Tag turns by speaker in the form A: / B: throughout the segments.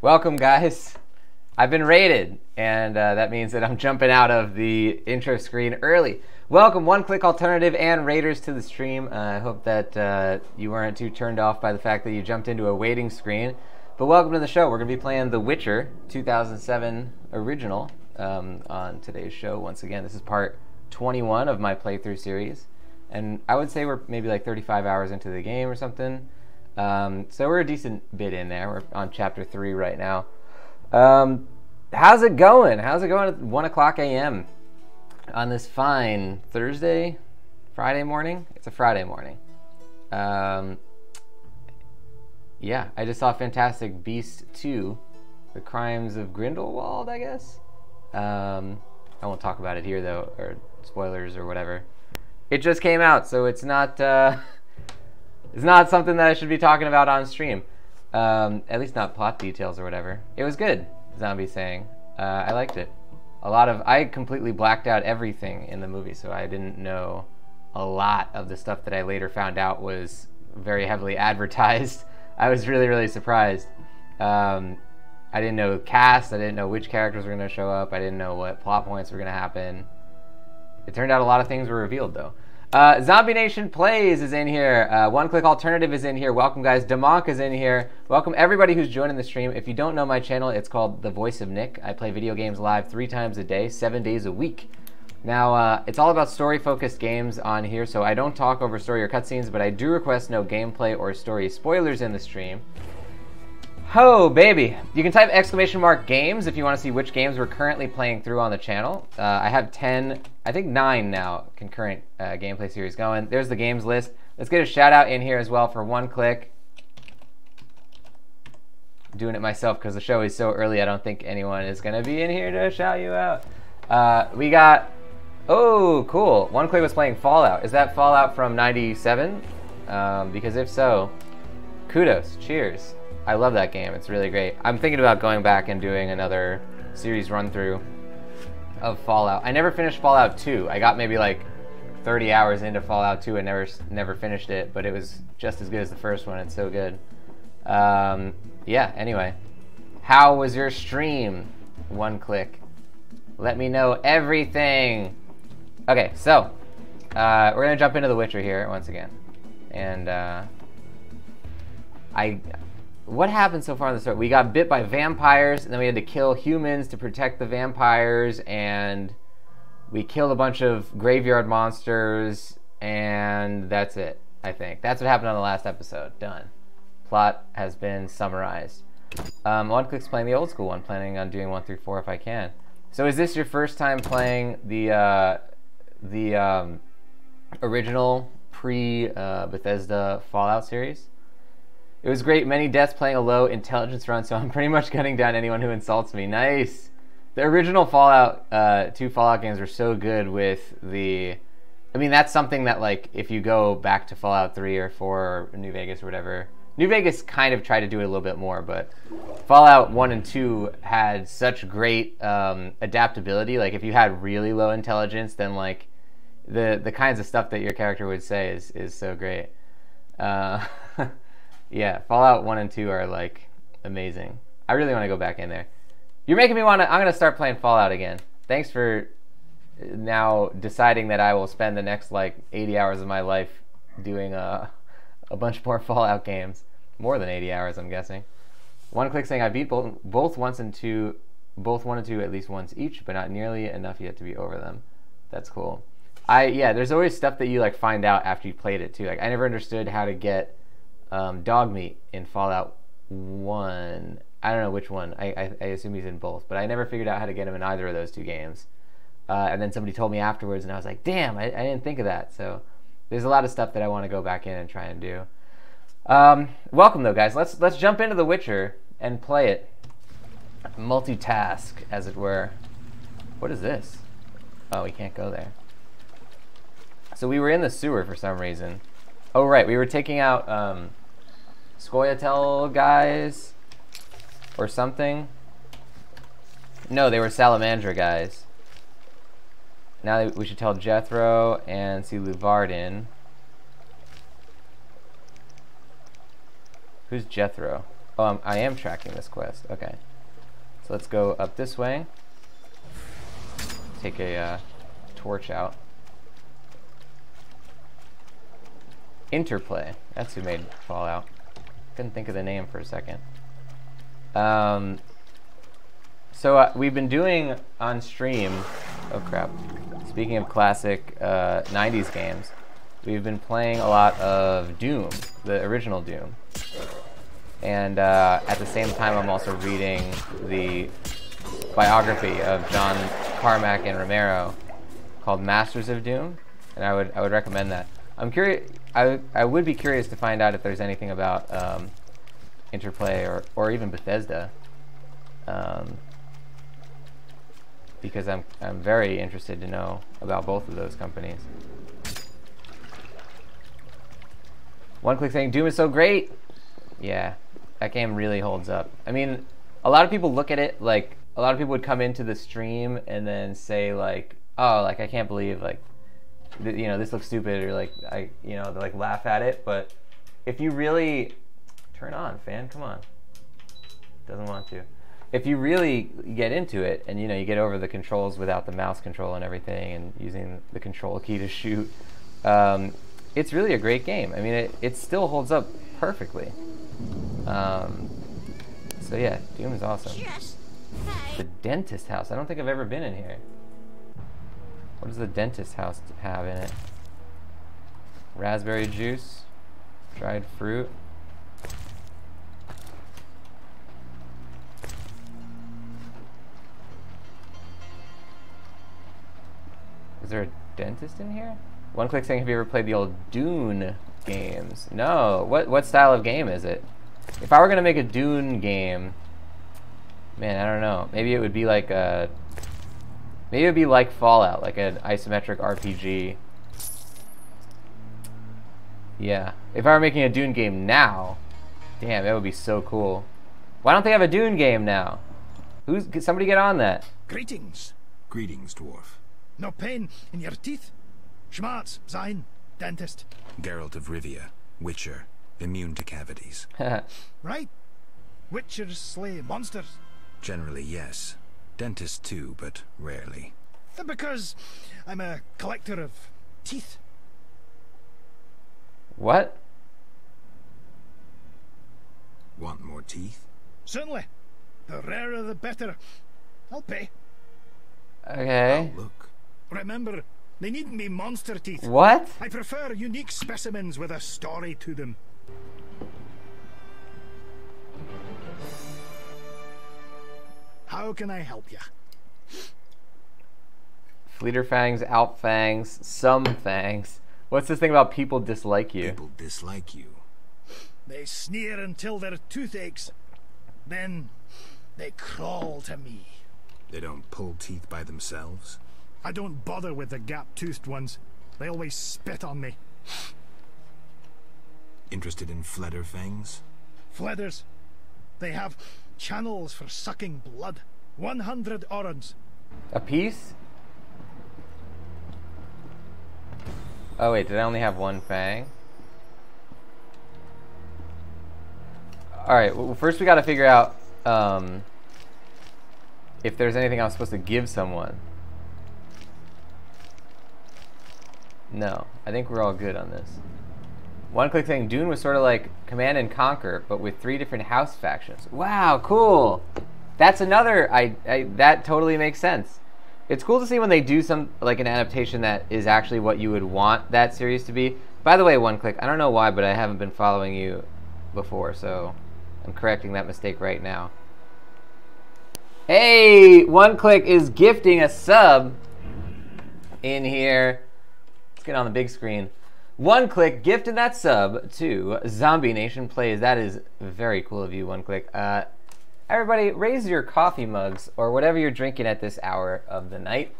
A: Welcome, guys. I've been raided, and that means that I'm jumping out of the intro screen early. Welcome, One Click Alternative and Raiders, to the stream. I hope that you weren't too turned off by the fact that you jumped into a waiting screen. But welcome to the show. We're going to be playing The Witcher 2007 original on today's show. Once again, this is part 21 of my playthrough series. And I would say we're maybe like 35 hours into the game or something. So we're a decent bit in there. We're on chapter 3 right now. How's it going? How's it going at 1 o'clock a.m. on this fine Friday morning? It's a Friday morning. Yeah, I just saw Fantastic Beasts 2, The Crimes of Grindelwald, I guess. I won't talk about it here, though, or spoilers or whatever. It just came out, so it's not it's not something that I should be talking about on stream. At least not plot details or whatever. It was good, Zombie saying. I liked it. I completely blacked out everything in the movie, so I didn't know a lot of the stuff that I later found out was very heavily advertised. I was really, really surprised. I didn't know cast, I didn't know which characters were going to show up, I didn't know what plot points were going to happen. It turned out a lot of things were revealed, though. Zombie Nation Plays is in here. One Click Alternative is in here. Welcome, guys. Demonk is in here. Welcome, everybody who's joining the stream. If you don't know my channel, it's called The Voice of Nick. I play video games live 3 times a day, 7 days a week. Now, it's all about story-focused games on here, so I don't talk over story or cutscenes, but I do request no gameplay or story spoilers in the stream. Ho, baby. You can type !games if you want to see which games we're currently playing through on the channel. I have 10, I think 9 now, concurrent gameplay series going. There's the games list. Let's get a shout out in here as well for One Click. I'm doing it myself because the show is so early. I don't think anyone is going to be in here to shout you out. We got, oh, cool. One Click was playing Fallout. Is that Fallout from 97? Because if so, kudos, cheers. I love that game. It's really great. I'm thinking about going back and doing another series run-through of Fallout. I never finished Fallout 2. I got maybe like 30 hours into Fallout 2 and never finished it, but it was just as good as the first one. It's so good. Yeah, anyway. How was your stream? One Click. Let me know everything. Okay, so we're going to jump into The Witcher here once again. And what happened so far in the story? We got bit by vampires, and then we had to kill humans to protect the vampires, and we killed a bunch of graveyard monsters, and that's it, I think. That's what happened on the last episode. Done. Plot has been summarized. One Click's playing the old school one, planning on doing 1 through 4 if I can. So is this your first time playing the original pre-Bethesda Fallout series? It was great. Many deaths playing a low intelligence run, so I'm pretty much cutting down anyone who insults me. Nice. The original Fallout 2 Fallout games were so good with the... I mean, that's something that, like, if you go back to Fallout 3 or 4 or New Vegas or whatever... New Vegas kind of tried to do it a little bit more, but Fallout 1 and 2 had such great adaptability. Like, if you had really low intelligence, then, like, the kinds of stuff that your character would say is so great. Yeah, Fallout 1 and 2 are, like, amazing. I really want to go back in there. You're making me want to... I'm going to start playing Fallout again. Thanks for now deciding that I will spend the next, like, 80 hours of my life doing a bunch more Fallout games. More than 80 hours, I'm guessing. One Click saying, I beat both 1 and 2 at least once each, but not nearly enough yet to be over them. That's cool. Yeah, there's always stuff that you, like, find out after you played it, too. Like, I never understood how to get... dog meat in Fallout 1. I don't know which one. I assume he's in both, but I never figured out how to get him in either of those 2 games. And then somebody told me afterwards, and I was like, damn, I didn't think of that. So there's a lot of stuff that I want to go back in and try and do. Welcome, though, guys. Let's jump into The Witcher and play it. Multitask, as it were. What is this? Oh, we can't go there. So we were in the sewer for some reason. Oh, right. We were taking out Scoia'tael guys or something. No, they were Salamandra guys. Now we should tell Jethro and see Luvardin. Who's Jethro? Oh, I am tracking this quest. Okay. So let's go up this way. Take a torch out. Interplay. That's who made Fallout. Couldn't think of the name for a second. So we've been doing on stream. Oh crap. Speaking of classic 90s games, we've been playing a lot of Doom, the original Doom. And at the same time, I'm also reading the biography of John Carmack and Romero called Masters of Doom, and I would recommend that. I'm curious. I would be curious to find out if there's anything about Interplay or even Bethesda, because I'm very interested to know about both of those companies. One Click saying Doom is so great. Yeah, that game really holds up. I mean, a lot of people look at it like, a lot of people would come into the stream and then say like, oh, like I can't believe like, you know, this looks stupid, or like they like laugh at it. But if you really turn on, fan, come on, doesn't want to. If you really get into it and you get over the controls without the mouse control and everything, and using the control key to shoot, it's really a great game. I mean, it still holds up perfectly. So yeah, Doom is awesome.
B: Yes.
A: The dentist house. I don't think I've ever been in here. What does the dentist house have in it? Raspberry juice, dried fruit. Is there a dentist in here? One Click saying, have you ever played the old Dune games? No. What style of game is it? If I were gonna make a Dune game, man, I don't know. Maybe it would be like a, maybe it would be like Fallout, like an isometric RPG. Yeah. If I were making a Dune game now, damn, that would be so cool. Why don't they have a Dune game now? Could somebody get on that?
C: Greetings.
D: Greetings, dwarf.
C: No pain in your teeth? Schmarz, sein, dentist.
D: Geralt of Rivia, Witcher, immune to cavities.
C: Right? Witchers slay monsters.
D: Generally, yes. Dentist too, but rarely.
C: Because I'm a collector of teeth.
A: What?
D: Want more teeth?
C: Certainly. The rarer the better. I'll pay.
A: Okay.
D: Oh, look.
C: Remember, they needn't be monster teeth.
A: What?
C: I prefer unique specimens with a story to them. How can I help you?
A: Fleeter fangs, out fangs, some fangs. What's this thing about people dislike you?
D: People dislike you.
C: They sneer until their tooth aches. Then they crawl to me.
D: They don't pull teeth by themselves?
C: I don't bother with the gap-toothed ones. They always spit on me.
D: Interested in fledder fangs?
C: Fledders. They have channels for sucking blood. 100 orans.
A: A piece? Oh wait, did I only have one fang? Alright, well first we gotta figure out if there's anything I'm supposed to give someone. No, I think we're all good on this. One Click saying Dune was sort of like Command and Conquer, but with 3 different house factions. Wow, cool. That's another, that totally makes sense. It's cool to see when they do some, like an adaptation that is actually what you would want that series to be. By the way, One Click, I don't know why, but I haven't been following you before, so I'm correcting that mistake right now. Hey, One Click is gifting a sub in here. Let's get on the big screen. One Click gifted that sub to Zombie Nation Plays. That is very cool of you, One Click. Everybody, raise your coffee mugs or whatever you're drinking at this hour of the night.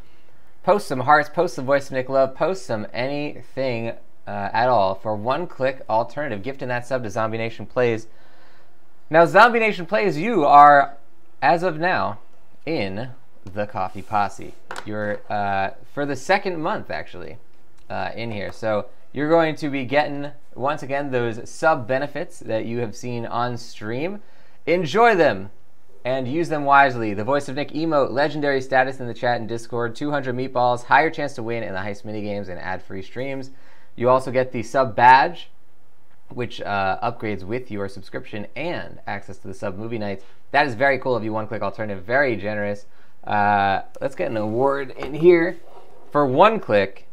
A: Post some hearts, post some voice of Nick Love, post some anything at all for One Click Alternative. Gifting that sub to Zombie Nation Plays. Now, Zombie Nation Plays, you are, as of now, in the Coffee Posse. You're, for the second month, actually, in here. So you're going to be getting, once again, those sub benefits that you have seen on stream. Enjoy them and use them wisely. The Voice of Nick emote, legendary status in the chat and Discord, 200 meatballs, higher chance to win in the heist minigames and ad-free streams. You also get the sub badge, which upgrades with your subscription and access to the sub movie nights. That is very cool of you, One Click Alternative. Very generous. Let's get an award in here for One Click.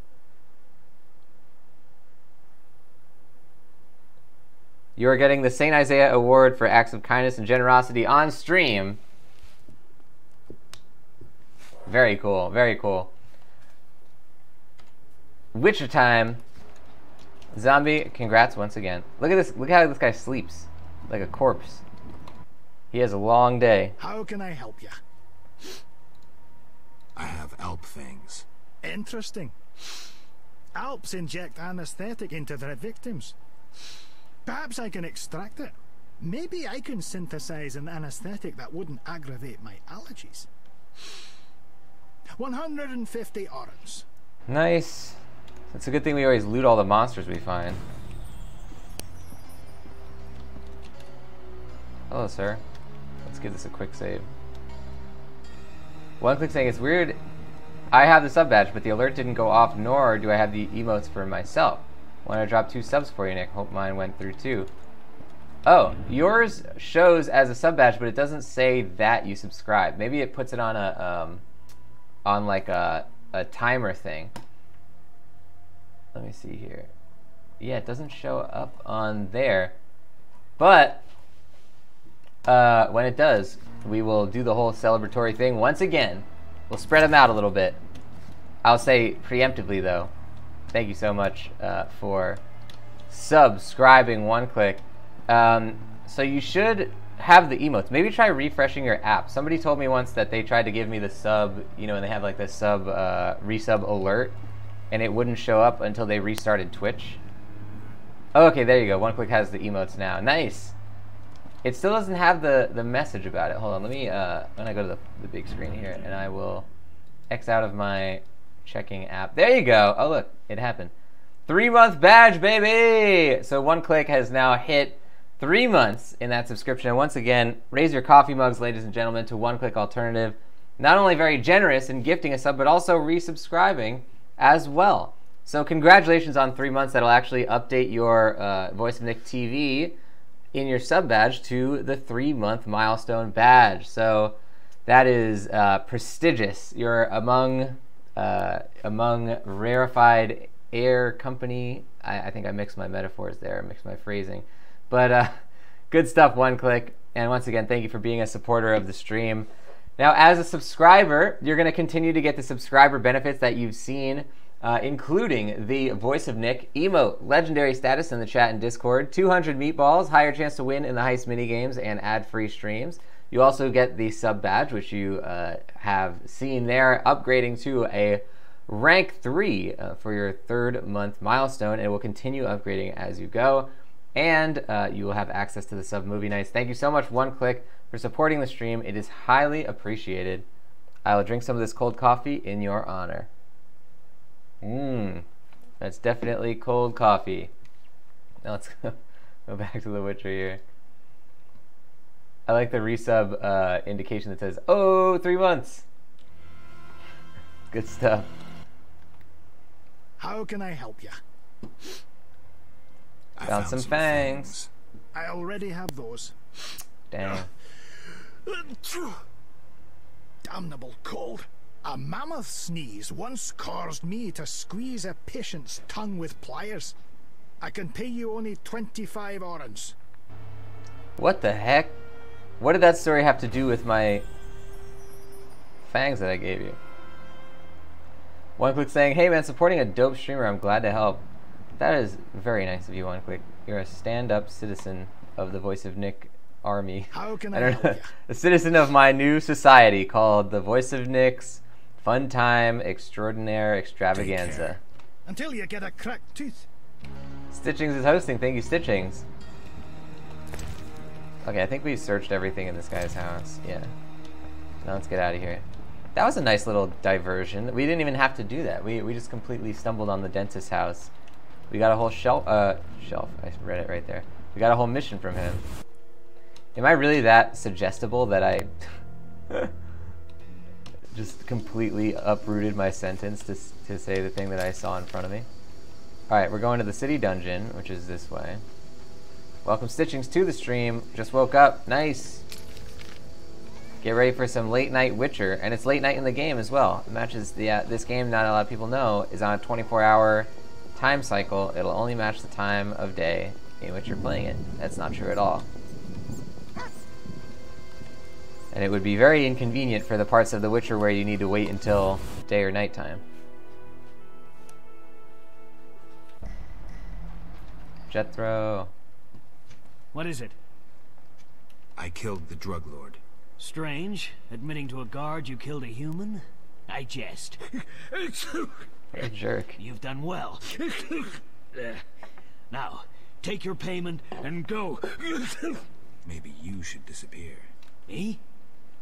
A: You are getting the St. Isaiah Award for acts of kindness and generosity on stream. Very cool, very cool. Witcher time. Zombie, congrats once again. Look at this, look how this guy sleeps. Like a corpse. He has a long day.
C: How can I help you?
D: I have Alp things.
C: Interesting. Alps inject anesthetic into their victims. Perhaps I can extract it. Maybe I can synthesize an anesthetic that wouldn't aggravate my allergies. 150 orange.
A: Nice. It's a good thing we always loot all the monsters we find. Hello, sir. Let's give this a quick save. One Click saying, it's weird. I have the sub badge, but the alert didn't go off, nor do I have the emotes for myself. Want to drop 2 subs for you, Nick. Hope mine went through too. Oh, yours shows as a sub badge, but it doesn't say that you subscribe. Maybe it puts it on a like a timer thing. Let me see here. Yeah, it doesn't show up on there, but when it does, we will do the whole celebratory thing once again. We'll spread them out a little bit. I'll say preemptively though, thank you so much for subscribing, One Click. So you should have the emotes. Maybe try refreshing your app. Somebody told me once that they tried to give me the sub, you know, and they have like the sub resub alert, and it wouldn't show up until they restarted Twitch. Oh, okay, there you go. One Click has the emotes now. Nice. It still doesn't have the message about it. Hold on, let me, when I go to the big screen here, and I will X out of my checking app. There you go. Oh, look, it happened. 3-month badge, baby! So One Click has now hit 3 months in that subscription. And once again, raise your coffee mugs, ladies and gentlemen, to One Click Alternative. Not only very generous in gifting a sub, but also resubscribing as well. So congratulations on 3 months. That'll actually update your Voice of Nick TV in your sub badge to the 3-month milestone badge. So that is prestigious. You're among rarefied air company. I think I mixed my metaphors there, mixed my phrasing. But good stuff, One Click. And once again, thank you for being a supporter of the stream. Now, as a subscriber, you're going to continue to get the subscriber benefits that you've seen, including the Voice of Nick emote, legendary status in the chat and Discord, 200 meatballs, higher chance to win in the heist minigames and ad-free streams. You also get the sub badge, which you have seen there, upgrading to a rank 3 for your 3rd month milestone, and it will continue upgrading as you go. And you will have access to the sub movie nights. Thank you so much, One Click, for supporting the stream. It is highly appreciated. I will drink some of this cold coffee in your honor. That's definitely cold coffee. Now let's go back to The Witcher here. I like the resub indication that says, oh, 3 months. Good stuff.
C: How can I help you?
D: I
A: Found some fangs.
C: I already have those.
A: Dang.
C: Damnable cold. A mammoth sneeze once caused me to squeeze a patient's tongue with pliers. I can pay you only 25 orange.
A: What the heck? What did that story have to do with my fangs that I gave you? One Click saying, hey man, supporting a dope streamer, I'm glad to help. That is very nice of you, One Click. You're a stand-up citizen of the Voice of Nick army.
C: How can I help you?
A: A citizen of my new society called the Voice of Nick's Fun Time Extraordinaire Extravaganza.
C: Until you get a cracked tooth.
A: Stitchings is hosting. Thank you, Stitchings. Okay, I think we searched everything in this guy's house. Yeah. Now let's get out of here. That was a nice little diversion. We didn't even have to do that. We just completely stumbled on the dentist's house. We got a whole shelf. I read it right there. We got a whole mission from him. Am I really that suggestible that I just completely uprooted my sentence to say the thing that I saw in front of me? Alright, we're going to the city dungeon, which is this way. Welcome Stitchings to the stream. Just woke up. Nice. Get ready for some late night Witcher. And it's late night in the game as well. It matches this game, not a lot of people know, is on a 24-hour time cycle. It'll only match the time of day in which you're playing it. That's not true at all. And it would be very inconvenient for the parts of The Witcher where you need to wait until day or night time. Jethro.
B: What is it?
D: I killed the drug lord.
B: Strange, admitting to a guard you killed a human? I jest.
A: Hey, jerk.
B: You've done well. Now, take your payment and go.
D: Maybe you should disappear.
B: Me?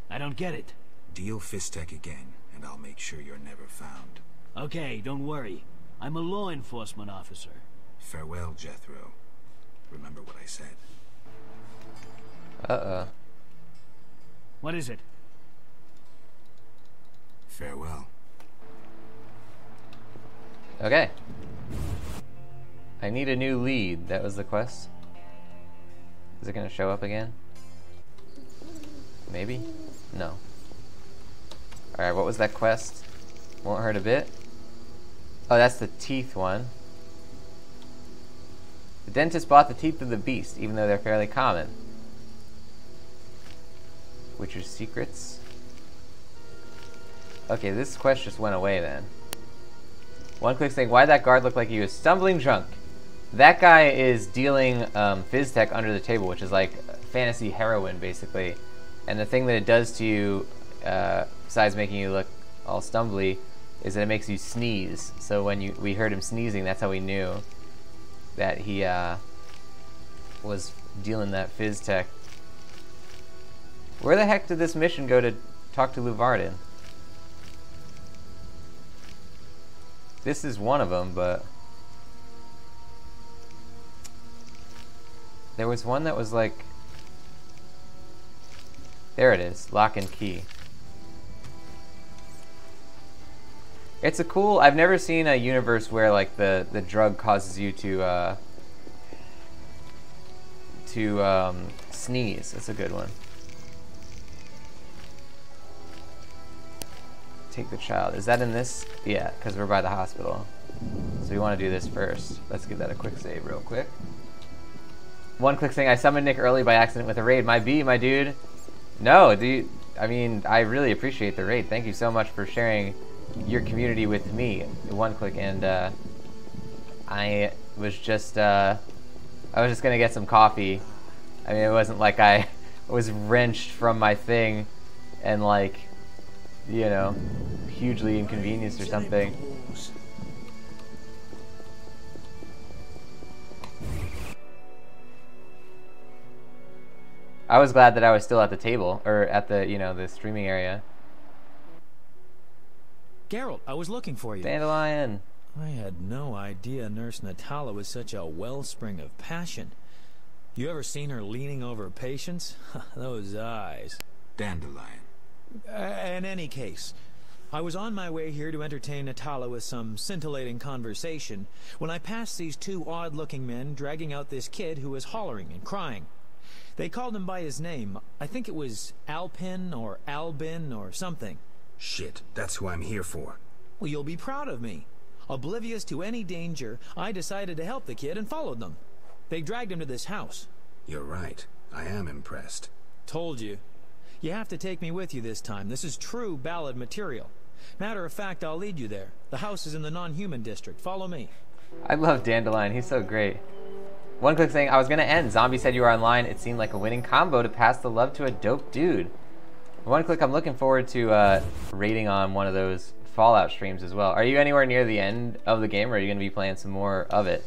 B: I don't get it.
D: Deal Fistek again, and I'll make sure you're never found.
B: Okay, don't worry. I'm a law enforcement officer.
D: Farewell, Jethro. Remember what I said.
A: Uh-oh.
B: What is it?
D: Farewell.
A: Okay. I need a new lead. That was the quest. Is it gonna show up again? Maybe? No. Alright, what was that quest? Won't hurt a bit. Oh, that's the teeth one. The dentist bought the teeth of the beast, even though they're fairly common. Witcher's secrets. Okay, this quest just went away then. One quick thing, why'd that guard look like he was stumbling drunk? That guy is dealing Fizztech under the table, which is like fantasy heroin, basically. And the thing that it does to you, besides making you look all stumbly, is that it makes you sneeze. So when we heard him sneezing, that's how we knew that he was dealing that Fizztech. Where the heck did this mission go to talk to Luvarden? This is one of them, but there was one that was like, there it is, lock and key. It's a cool, I've never seen a universe where like the drug causes you to sneeze. That's a good one. Take the child. Is that in this? Yeah, because we're by the hospital. So we want to do this first. Let's give that a quick save real quick. One quick thing, I summoned Nick early by accident with a raid. My dude. No, dude. I mean, I really appreciate the raid. Thank you so much for sharing your community with me. One click, and I was just gonna get some coffee. I mean, it wasn't like I was wrenched from my thing and like, you know, hugely inconvenienced or something. I was glad that I was still at the table, or at the, you know, the streaming area.
E: Geralt, I was looking for you.
A: Dandelion.
E: I had no idea Nurse Natala was such a wellspring of passion. You ever seen her leaning over patients? Those eyes.
D: Dandelion.
E: In any case, I was on my way here to entertain Natala with some scintillating conversation when I passed these two odd-looking men dragging out this kid who was hollering and crying. They called him by his name. I think it was Alpin or Albin or something.
D: Shit, that's who I'm here for.
E: Well, you'll be proud of me. Oblivious to any danger, I decided to help the kid and followed them. They dragged him to this house.
D: You're right. I am impressed.
E: Told you. You have to take me with you this time. This is true ballad material. Matter of fact, I'll lead you there. The house is in the non-human district. Follow me.
A: I love Dandelion. He's so great. One quick thing, I was gonna end. Zombie said you were online. It seemed like a winning combo to pass the love to a dope dude. One click, I'm looking forward to raiding on one of those Fallout streams as well. Are you anywhere near the end of the game, or are you gonna be playing some more of it?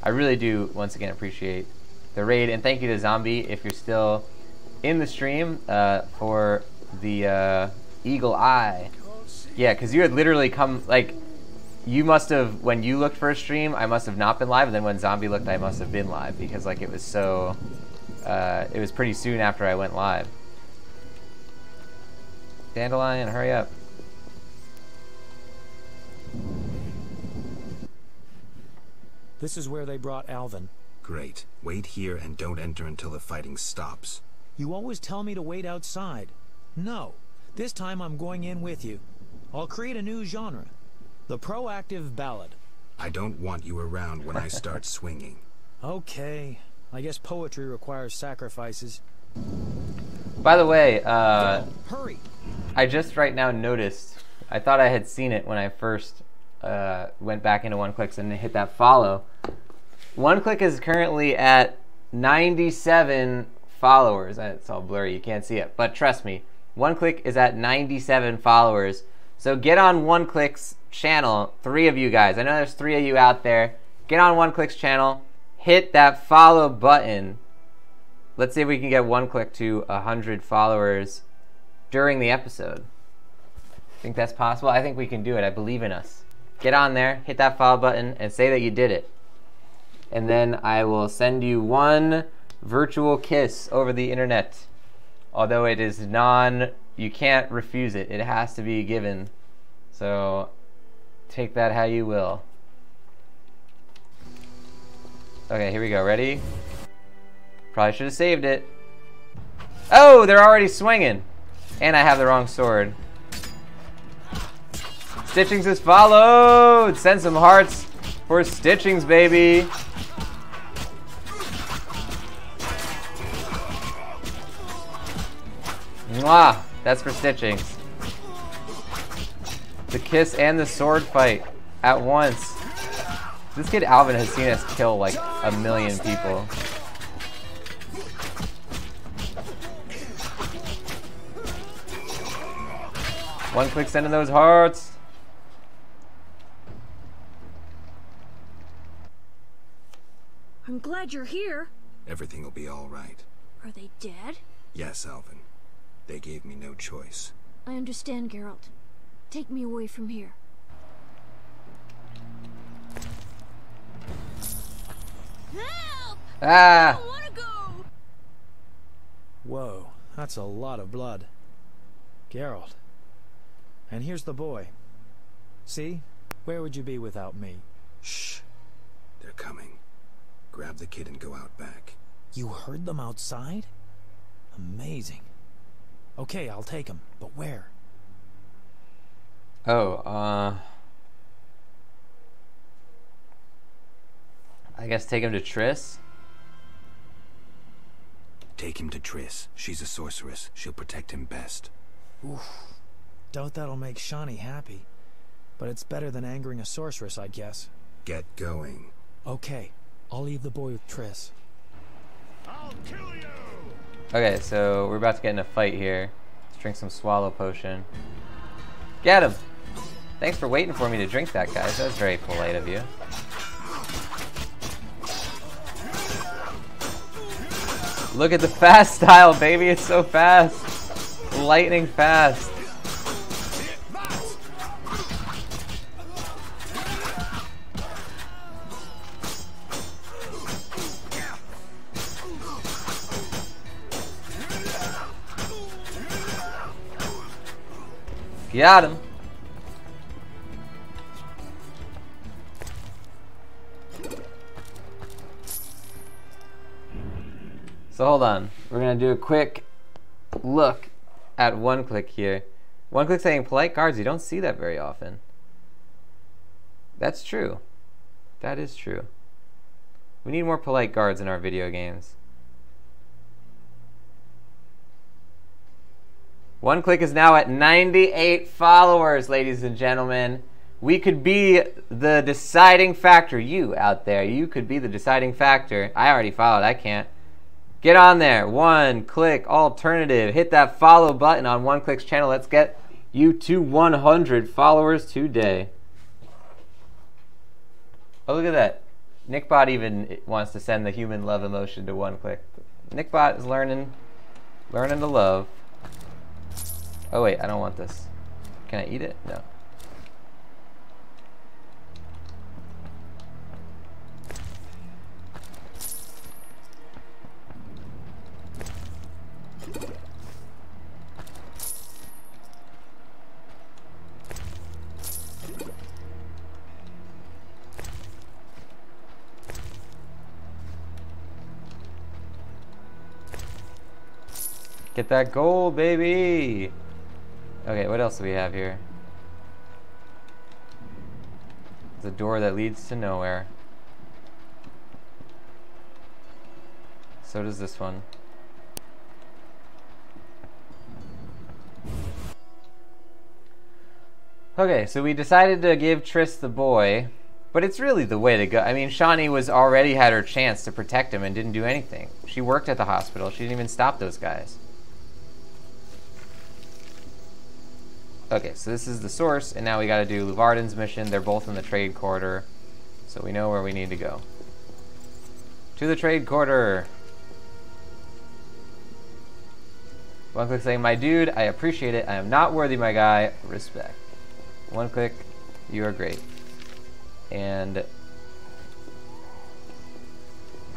A: I really do, once again, appreciate the raid, and thank you to Zombie if you're still in the stream for the Eagle Eye. Yeah, because you had literally come, like, you must have, when you looked for a stream, I must have not been live, and then when Zombie looked, I must have been live, because, like, it was so it was pretty soon after I went live. Dandelion, hurry up.
E: This is where they brought Alvin.
D: Great. Wait here and don't enter until the fighting stops.
E: You always tell me to wait outside. No. This time I'm going in with you. I'll create a new genre. The proactive ballad.
D: I don't want you around when I start swinging.
E: Okay. I guess poetry requires sacrifices.
A: By the way,
E: Hurry!
A: I just right now noticed, I thought I had seen it when I first went back into OneClicks and hit that follow. OneClick is currently at 97 followers. It's all blurry, you can't see it. But trust me, OneClick is at 97 followers. So get on OneClick's channel, 3 of you guys. I know there's 3 of you out there. Get on OneClick's channel, hit that follow button. Let's see if we can get OneClick to 100 followers during the episode. Think that's possible? I think we can do it. I believe in us. Get on there, hit that follow button, and say that you did it. And then I will send you one virtual kiss over the internet. Although it is you can't refuse it. It has to be given. So take that how you will. Okay, here we go. Ready? Probably should have saved it. Oh, they're already swinging. And I have the wrong sword. Stitchings is followed. Send some hearts for Stitchings, baby. Mwah. That's for Stitchings. The kiss and the sword fight at once. This kid Alvin has seen us kill like 1 million people. OneClick sending those hearts.
F: I'm glad you're here.
D: Everything will be all right.
F: Are they dead?
D: Yes, Alvin. They gave me no choice.
F: I understand, Geralt. Take me away from here. Help! I
A: Ah!
F: don't want to go!
E: Whoa, that's a lot of blood. Geralt. And here's the boy. See? Where would you be without me?
D: Shh. They're coming. Grab the kid and go out back.
E: You heard them outside? Amazing. Okay, I'll take him. But where?
A: Oh, I guess take him to Triss.
D: Take him to Triss. She's a sorceress. She'll protect him best.
E: Oof. Doubt that'll make Shani happy. But it's better than angering a sorceress, I guess.
D: Get going.
E: Okay, I'll leave the boy with Triss.
C: I'll kill you!
A: Okay, so we're about to get in a fight here. Let's drink some swallow potion. Get him! Thanks for waiting for me to drink that, guys. That was very polite of you. Look at the fast style, baby. It's so fast. Lightning fast. Got him. So hold on. We're gonna do a quick look at OneClick here. OneClick saying polite guards. You don't see that very often. That's true. That is true. We need more polite guards in our video games. OneClick is now at 98 followers, ladies and gentlemen. We could be the deciding factor. You out there, you could be the deciding factor. I already followed, I can't. Get on there, OneClick Alternative. Hit that follow button on OneClick's channel. Let's get you to 100 followers today. Oh, look at that. Nickbot even wants to send the human love emotion to OneClick. Nickbot is learning to love. Oh wait, I don't want this. Can I eat it? No. Get that gold, baby! Okay, what else do we have here? There's a door that leads to nowhere. So does this one. Okay, so we decided to give Triss the boy, but it's really the way to go. I mean, Shawnee was already had her chance to protect him and didn't do anything. She worked at the hospital. She didn't even stop those guys. Okay, so this is the source, and now we gotta do Luvarden's mission. They're both in the trade corridor, so we know where we need to go. To the trade corridor. One click saying, my dude, I appreciate it. I am not worthy, my guy. Respect. One click, you are great. And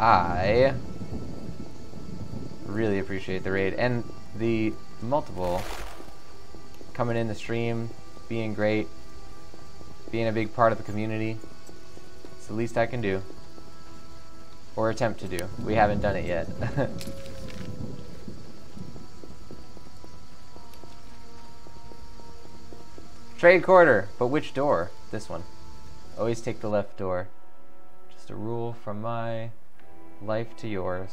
A: I really appreciate the raid and the multiple coming in the stream, being great, being a big part of the community. It's the least I can do. Or attempt to do. We haven't done it yet. Trade quarter, but which door? This one. Always take the left door. Just a rule from my life to yours.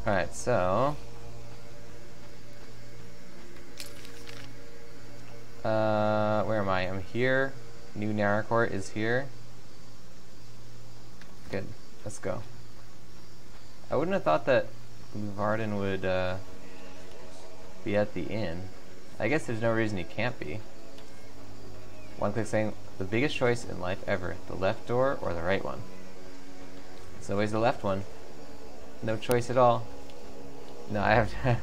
A: Alright, so where am I? I'm here. New Naracourt is here. Good. Let's go. I wouldn't have thought that Luvarden would be at the inn. I guess there's no reason he can't be. One click saying, the biggest choice in life ever, the left door or the right one? It's always the left one. No choice at all. No, I have to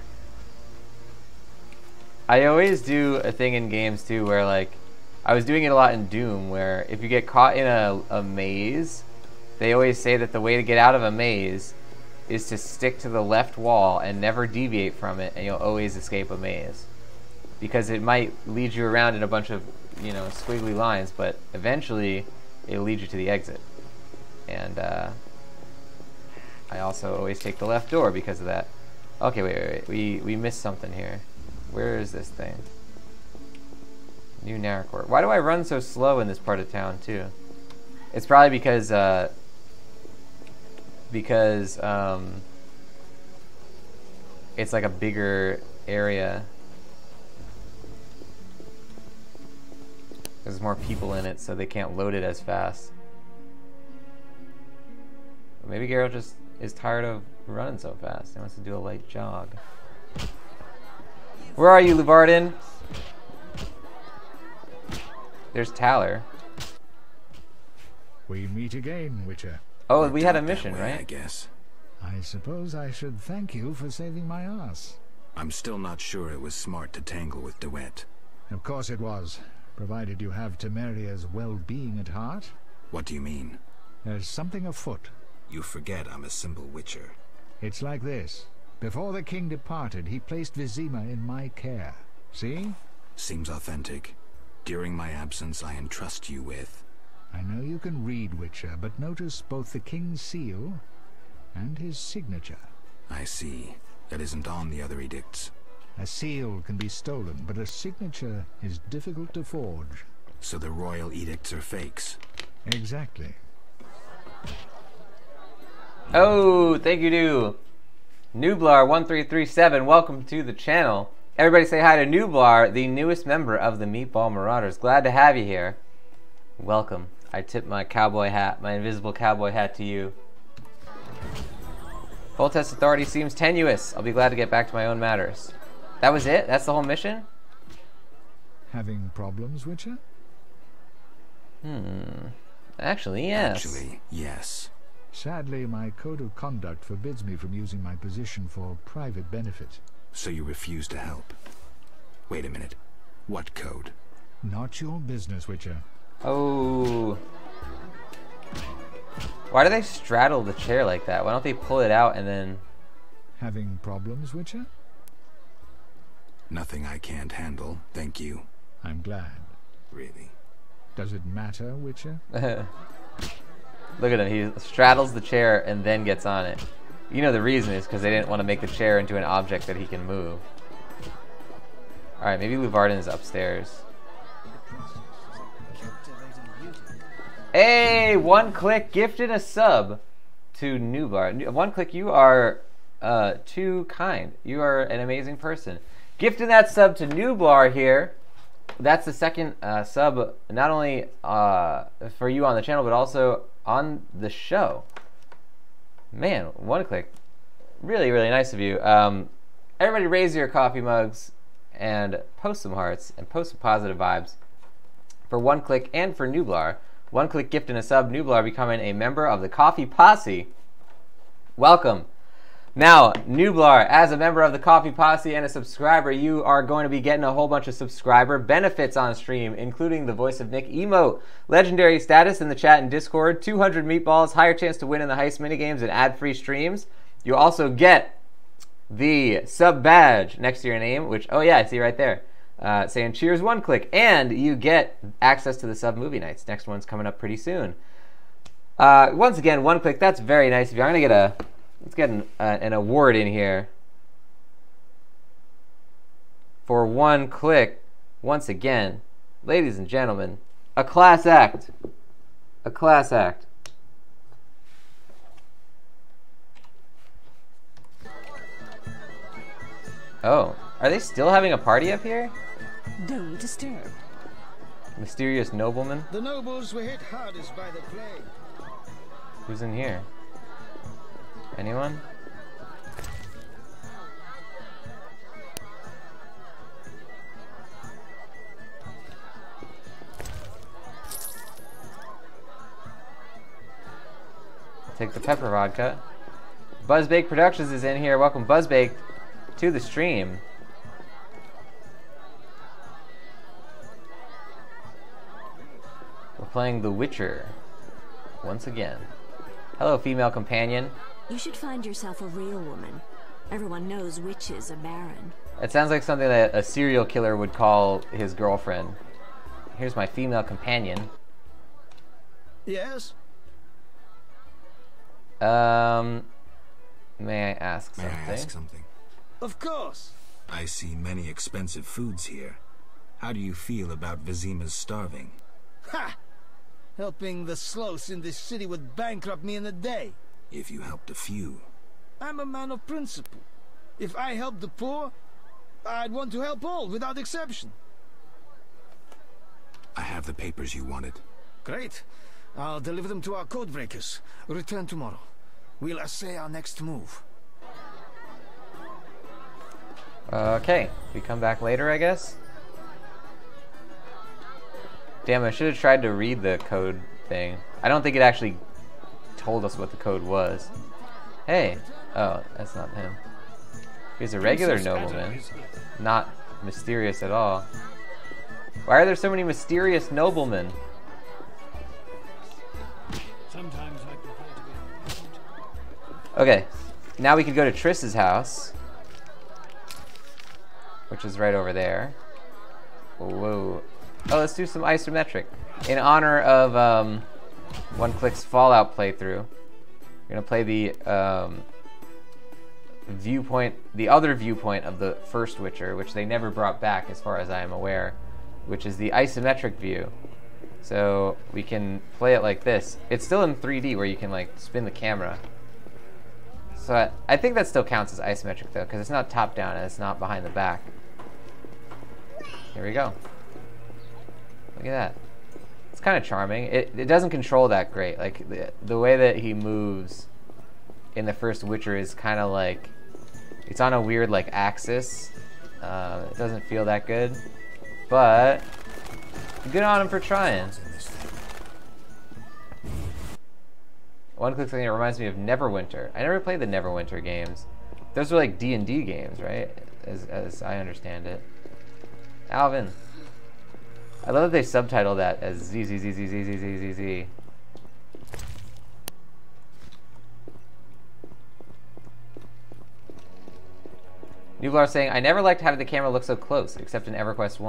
A: I always do a thing in games too where, like, I was doing it a lot in Doom, where if you get caught in a maze, they always say that the way to get out of a maze is to stick to the left wall and never deviate from it, and you'll always escape a maze. Because it might lead you around in a bunch of, you know, squiggly lines, but eventually it'll lead you to the exit. And I also always take the left door because of that. Okay, wait. We missed something here. Where is this thing? New Naracourt. Why do I run so slow in this part of town too? It's probably because it's like a bigger area. There's more people in it, so they can't load it as fast. Maybe Geralt just is tired of running so fast. He wants to do a light jog. Where are you, Luvarden? There's Taller.
C: We meet again, Witcher.
A: Oh, we had a mission, right?
D: I guess.
C: I suppose I should thank you for saving my ass.
D: I'm still not sure it was smart to tangle with DeWitt.
C: Of course it was, provided you have Temeria's well-being at heart.
D: What do you mean?
C: There's something afoot.
D: You forget I'm a simple Witcher.
C: It's like this. Before the king departed, he placed Vizima in my care. See?
D: Seems authentic. During my absence, I entrust you with...
C: I know you can read, Witcher, but notice both the king's seal and his signature.
D: I see. That isn't on the other edicts.
C: A seal can be stolen, but a signature is difficult to forge.
D: So the royal edicts are fakes?
C: Exactly.
A: Oh, thank you to Nublar1337. Welcome to the channel. Everybody say hi to Nublar, the newest member of the Meatball Marauders. Glad to have you here. Welcome. I tip my cowboy hat, my invisible cowboy hat to you. Full test authority seems tenuous. I'll be glad to get back to my own matters. That was it? That's the whole mission?
C: Having problems, Witcher?
A: Actually, yes.
D: Actually, yes.
C: Sadly, my code of conduct forbids me from using my position for private benefit.
D: So you refuse to help? Wait a minute. What code?
C: Not your business, Witcher.
A: Oh. Why do they straddle the chair like that? Why don't they pull it out and then...
G: Having problems, Witcher?
D: Nothing I can't handle, thank you.
G: I'm glad.
D: Really?
G: Does it matter, Witcher?
A: Look at him. He straddles the chair and then gets on it. You know the reason is because they didn't want to make the chair into an object that he can move. Alright, maybe Luvarden is upstairs. Hey! One click gifted a sub to Nublar. One click, you are too kind. You are an amazing person. Gifting that sub to Nublar here. That's the second sub, not only for you on the channel, but also on the show. Man, one click. Really, really nice of you. Everybody raise your coffee mugs and post some hearts and post some positive vibes for One Click and for Nublar. One Click gifting a sub, Nublar becoming a member of the Coffee Posse. Welcome. Now, Nublar, as a member of the Coffee Posse and a subscriber, you are going to be getting a whole bunch of subscriber benefits on stream, including the Voice of Nick emote, legendary status in the chat and Discord, 200 meatballs, higher chance to win in the heist minigames, and ad-free streams. You also get the sub badge next to your name, which, oh yeah, I see right there, saying cheers One Click, and you get access to the sub movie nights. Next one's coming up pretty soon. Once again, One Click, that's very nice of you. I'm going to get let's get an award in here for One Click. Once again, ladies and gentlemen, a class act. A class act. Oh, are they still having a party up here?
H: Don't disturb.
A: Mysterious nobleman?
I: The nobles were hit hardest by the plague.
A: Who's in here? Anyone? Take the pepper vodka. Buzzbake Productions is in here. Welcome, Buzzbake, to the stream. We're playing The Witcher once again. Hello, female companion.
F: You should find yourself a real woman. Everyone knows witches are barren.
A: It sounds like something that a serial killer would call his girlfriend. Here's my female companion.
I: Yes?
A: May I ask
D: May
A: something?
D: I ask something?
I: Of course.
D: I see many expensive foods here. How do you feel about Vizima's starving?
I: Ha! Helping the sloths in this city would bankrupt me in a day.
D: If you helped a few.
I: I'm a man of principle. If I help the poor, I'd want to help all, without exception.
D: I have the papers you wanted.
I: Great. I'll deliver them to our code breakers. Return tomorrow. We'll assay our next move.
A: Okay, we come back later, I guess? Damn, I should have tried to read the code thing. I don't think it actually told us what the code was. Hey. Oh, that's not him. He's a regular nobleman. Not mysterious at all. Why are there so many mysterious noblemen?
B: Sometimes I prefer to be.
A: Okay, now we can go to Triss's house, which is right over there. Whoa. Oh, let's do some isometric. In honor of One Click's Fallout playthrough, we're gonna play the viewpoint, the other viewpoint of the first Witcher, which they never brought back as far as I am aware, which is the isometric view. So we can play it like this. It's still in 3D where you can like spin the camera. So I think that still counts as isometric though, because it's not top down and it's not behind the back. Here we go. Look at that. It's kind of charming. It doesn't control that great. Like the way that he moves in the first Witcher is kind of like, it's on a weird like axis. It doesn't feel that good, but good on him for trying. One Click thing, it reminds me of Neverwinter. I never played the Neverwinter games. Those were like D&D games, right? As I understand it. Alvin. I love that they subtitle that as ZZZZZZZZ. Nublar saying, I never liked having the camera look so close, except in EverQuest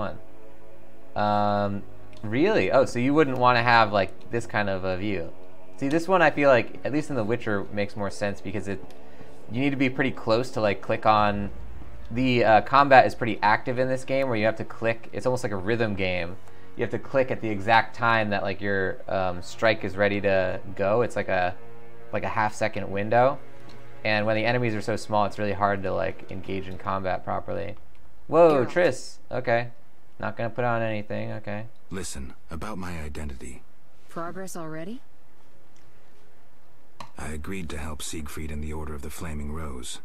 A: 1. Really? Oh, so you wouldn't want to have like this kind of a view. See, this one I feel like, at least in The Witcher, makes more sense because you need to be pretty close to like click on. The combat is pretty active in this game where you have to click. It's almost like a rhythm game. You have to click at the exact time that like your strike is ready to go. It's like a half-second window. And when the enemies are so small, it's really hard to like engage in combat properly. Whoa, Triss. Okay. Not gonna put on anything. Okay.
D: Listen, about my identity.
H: Progress already?
D: I agreed to help Siegfried in the Order of the Flaming Rose.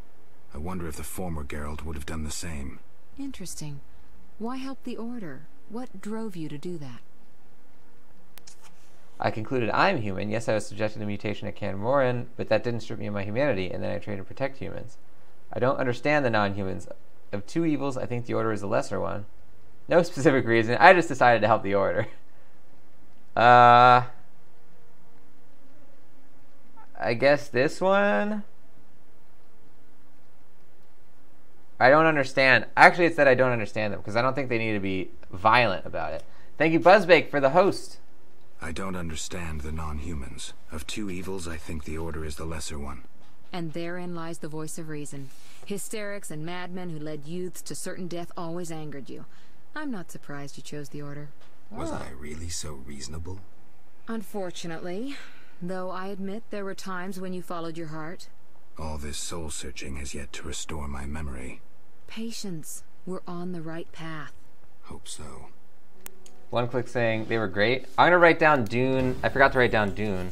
D: I wonder if the former Geralt would have done the same.
H: Interesting. Why help the Order? What drove you to do that?
A: I concluded I'm human. Yes, I was subjected to mutation at Canmorin, but that didn't strip me of my humanity, and then I trained to protect humans. I don't understand the non-humans. Of two evils, I think the Order is the lesser one. No specific reason. I just decided to help the Order. I guess this one? I don't understand. Actually, it's that I don't understand them, because I don't think they need to be violent about it. Thank you, Buzzbake, for the host.
D: I don't understand the non-humans. Of two evils, I think the Order is the lesser one.
H: And therein lies the voice of reason. Hysterics and madmen who led youths to certain death always angered you. I'm not surprised you chose the Order.
D: Was I really so reasonable?
H: Unfortunately. Though I admit there were times when you followed your heart.
D: All this soul-searching has yet to restore my memory.
H: Patience. We're on the right path.
D: Hope so.
A: One click saying they were great. I'm going to write down Dune. I forgot to write down Dune.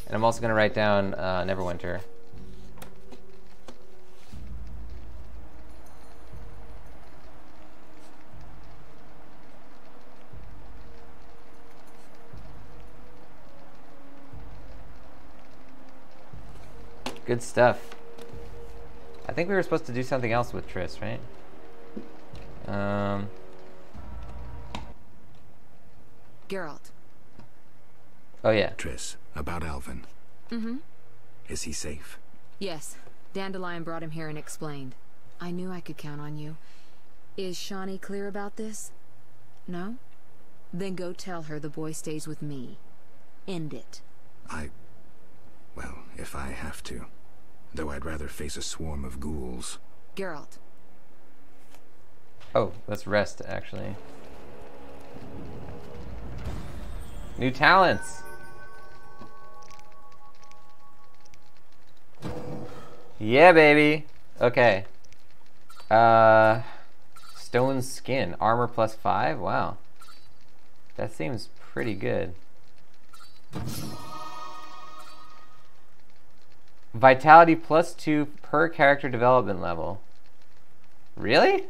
A: And I'm also going to write down Neverwinter. Good stuff. I think we were supposed to do something else with Triss, right?
H: Geralt.
A: Oh yeah.
D: Triss, about Alvin.
H: Mm-hmm.
D: Is he safe?
H: Yes. Dandelion brought him here and explained. I knew I could count on you. Is Shawnee clear about this? No? Then go tell her the boy stays with me. End it.
D: Well, if I have to. Though I'd rather face a swarm of ghouls.
H: Geralt.
A: Oh, let's rest, actually. New talents! Yeah, baby! Okay. Stone skin. Armor +5? Wow. That seems pretty good. Vitality +2 per character development level. Really?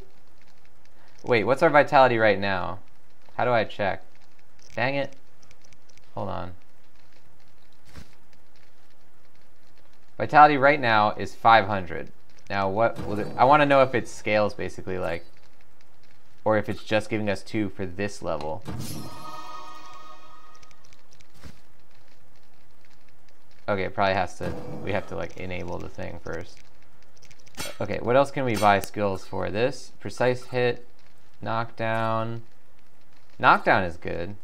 A: Wait, what's our vitality right now? How do I check? Dang it. Hold on. Vitality right now is 500. Now what will it, I want to know if it scales basically like, or if it's just giving us 2 for this level. Okay, it probably has to, we have to like enable the thing first. Okay, what else can we buy skills for? This, precise hit, knockdown. Knockdown is good.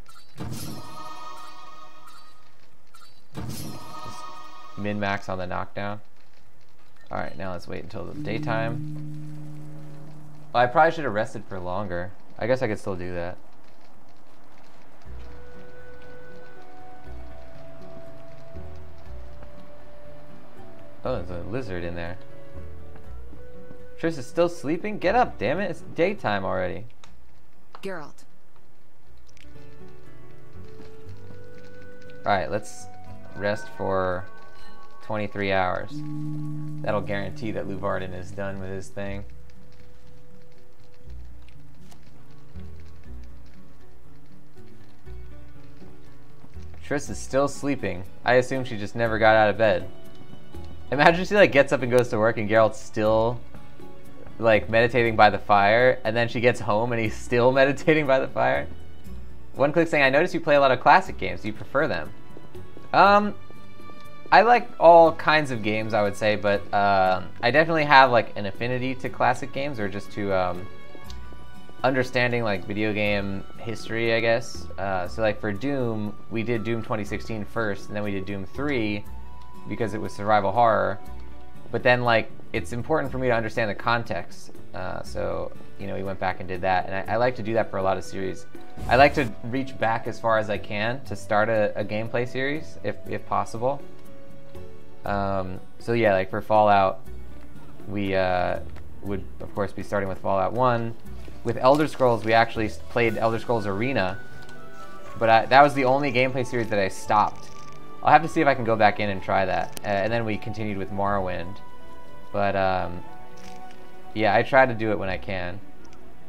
A: Just min-max on the knockdown. Alright, now let's wait until the daytime. Well, I probably should have rested for longer. I guess I could still do that. Oh, there's a lizard in there. Triss is still sleeping? Get up, damn it. It's daytime already.
H: Geralt.
A: Alright, let's rest for 23 hours. That'll guarantee that Luvarden is done with his thing. Triss is still sleeping. I assume she just never got out of bed. Imagine she like gets up and goes to work and Geralt's still like meditating by the fire, and then she gets home and he's still meditating by the fire. One click saying, I noticed you play a lot of classic games. Do you prefer them? I I like all kinds of games, I would say, but I definitely have like an affinity to classic games, or just to understanding like video game history, I guess. So like for Doom, we did Doom 2016 first, and then we did Doom 3 because it was survival horror. But then like it's important for me to understand the context. So you know, we went back and did that, and I like to do that for a lot of series. I like to reach back as far as I can to start a gameplay series, if possible. So yeah, like for Fallout, we would of course be starting with Fallout 1. With Elder Scrolls, we actually played Elder Scrolls Arena, but that was the only gameplay series that I stopped. I'll have to see if I can go back in and try that. And then we continued with Morrowind. But yeah, I try to do it when I can.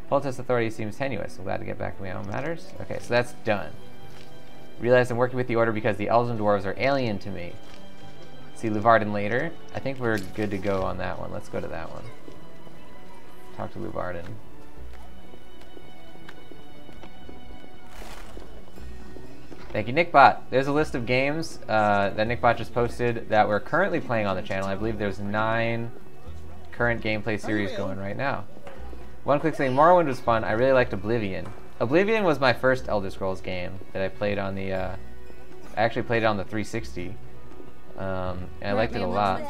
A: Protest authority seems tenuous. I'm glad to get back to my own matters. Okay, so that's done. Realize I'm working with the Order because the Elven Dwarves are alien to me. See Luvarden later. I think we're good to go on that one. Let's go to that one. Talk to Luvarden. Thank you, Nickbot. There's a list of games that Nickbot just posted that we're currently playing on the channel. I believe there's 9 current gameplay series going right now. One quick thing, Morrowind was fun. I really liked Oblivion. Oblivion was my first Elder Scrolls game that I played on the, I actually played it on the 360. And I liked it a lot.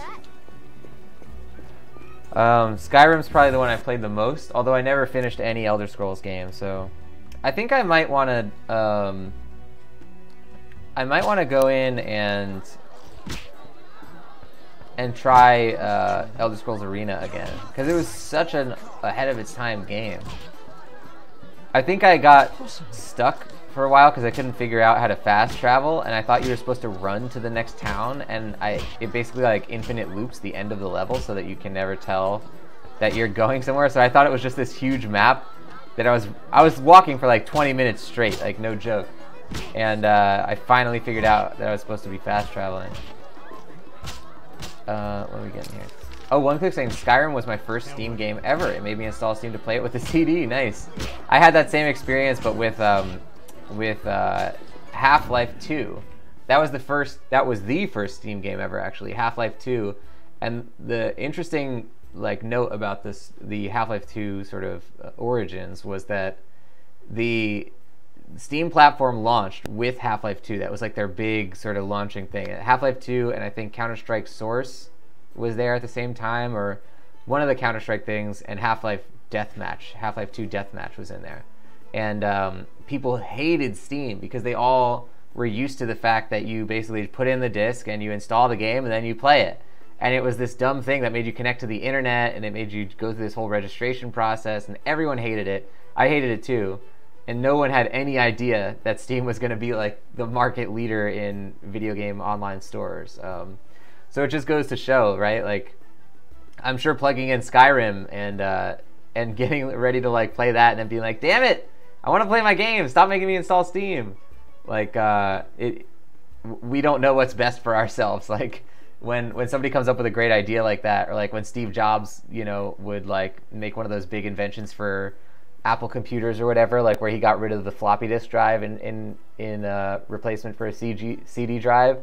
A: Skyrim's probably the one I played the most, although I never finished any Elder Scrolls game, so I think I might want to, go in and try Elder Scrolls Arena again, because it was such an ahead of its time game. I think I got stuck for a while because I couldn't figure out how to fast travel, and I thought you were supposed to run to the next town, and it basically like infinite loops the end of the level so that you can never tell that you're going somewhere. So I thought it was just this huge map that I was walking for like 20 minutes straight, like no joke. And I finally figured out that I was supposed to be fast traveling. What are we getting here? Oh, one quick thing. Skyrim was my first Steam game ever. It made me install Steam to play it with a CD. Nice. I had that same experience, but with Half-Life 2. That was the first Steam game ever, actually. Half-Life 2. And the interesting note about this, the Half-Life 2 sort of origins, was that the Steam platform launched with Half-Life 2. That was like their big sort of launching thing. Half-Life 2 and I think Counter-Strike Source was there at the same time, or one of the Counter-Strike things, and Half-Life Deathmatch, Half-Life 2 Deathmatch was in there. And people hated Steam because they all were used to the fact that you basically put in the disc and you install the game and then you play it. And it was this dumb thing that made you connect to the internet, and it made you go through this whole registration process, and everyone hated it. I hated it too. And no one had any idea that Steam was going to be like the market leader in video game online stores. So it just goes to show, right? Like, I'm sure plugging in Skyrim and getting ready to like play that and then being like, damn it, I want to play my game. Stop making me install Steam. Like, we don't know what's best for ourselves. Like, when somebody comes up with a great idea like that, or like when Steve Jobs, would like make one of those big inventions for Apple computers or whatever, like where he got rid of the floppy disk drive in replacement for a CD drive.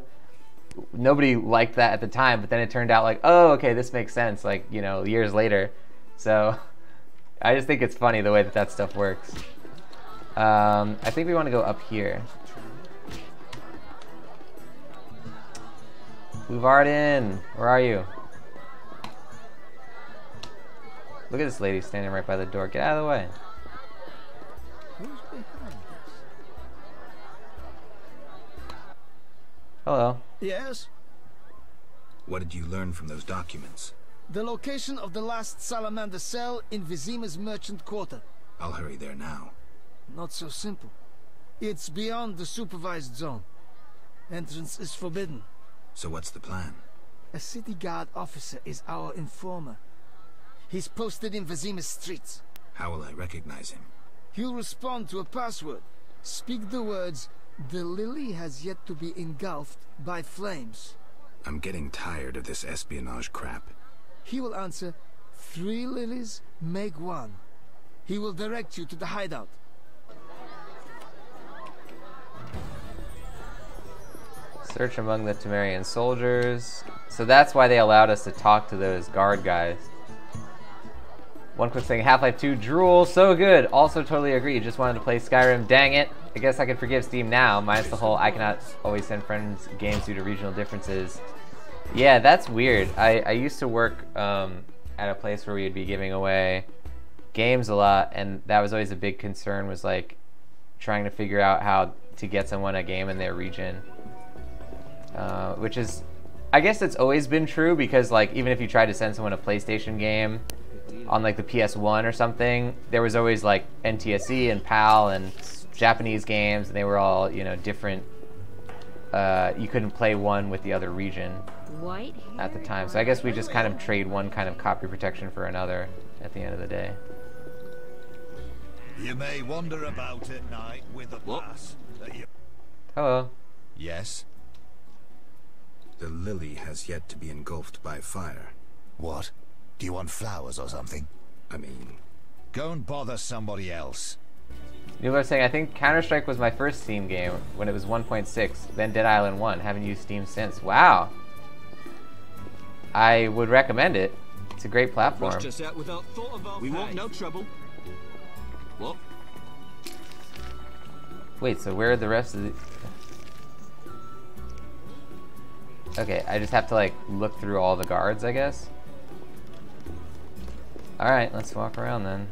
A: Nobody liked that at the time, but then it turned out like, oh, okay, this makes sense, like, years later. So I just think it's funny the way that stuff works. I think we want to go up here. Luvarden, where are you? Look at this lady standing right by the door. Get out of the way.
I: Who's behind this?
A: Hello.
I: Yes?
D: What did you learn from those documents?
I: The location of the last salamander cell in Vizima's merchant quarter.
D: I'll hurry there now.
I: Not so simple. It's beyond the supervised zone. Entrance is forbidden.
D: So what's the plan?
I: A city guard officer is our informer. He's posted in Vizima's streets.
D: How will I recognize him?
I: He'll respond to a password. Speak the words, "The lily has yet to be engulfed by flames."
D: I'm getting tired of this espionage crap.
I: He will answer, "3 lilies make 1." He will direct you to the hideout.
A: Search among the Temerian soldiers. So that's why they allowed us to talk to those guard guys. One quick thing, Half-Life 2 drool, so good. Also totally agree, just wanted to play Skyrim, dang it. I guess I could forgive Steam now, minus the whole I cannot always send friends games due to regional differences. Yeah, that's weird. I used to work at a place where we'd be giving away games a lot, and that was always a big concern, was like trying to figure out how to get someone a game in their region. Which is, I guess it's always been true, because like even if you tried to send someone a PlayStation game on like the PS1 or something, there was always like NTSC and PAL and Japanese games, and they were all, you know, different. You couldn't play one with the other region at the time. So I guess we just kind of trade one kind of copy protection for another at the end of the day.
J: You may wander about at night with a pass.
A: Hello.
D: Yes? The lily has yet to be engulfed by fire.
J: What? Do you want flowers or something?
D: I mean...
J: Go and bother somebody else.
A: People are saying, I think Counter-Strike was my first Steam game when it was 1.6, then Dead Island 1. Haven't used Steam since. Wow. I would recommend it. It's a great platform.
K: We want no trouble. What?
A: Wait, so where are the rest of the... Okay, I just have to like look through all the guards, I guess. Alright, let's walk around then.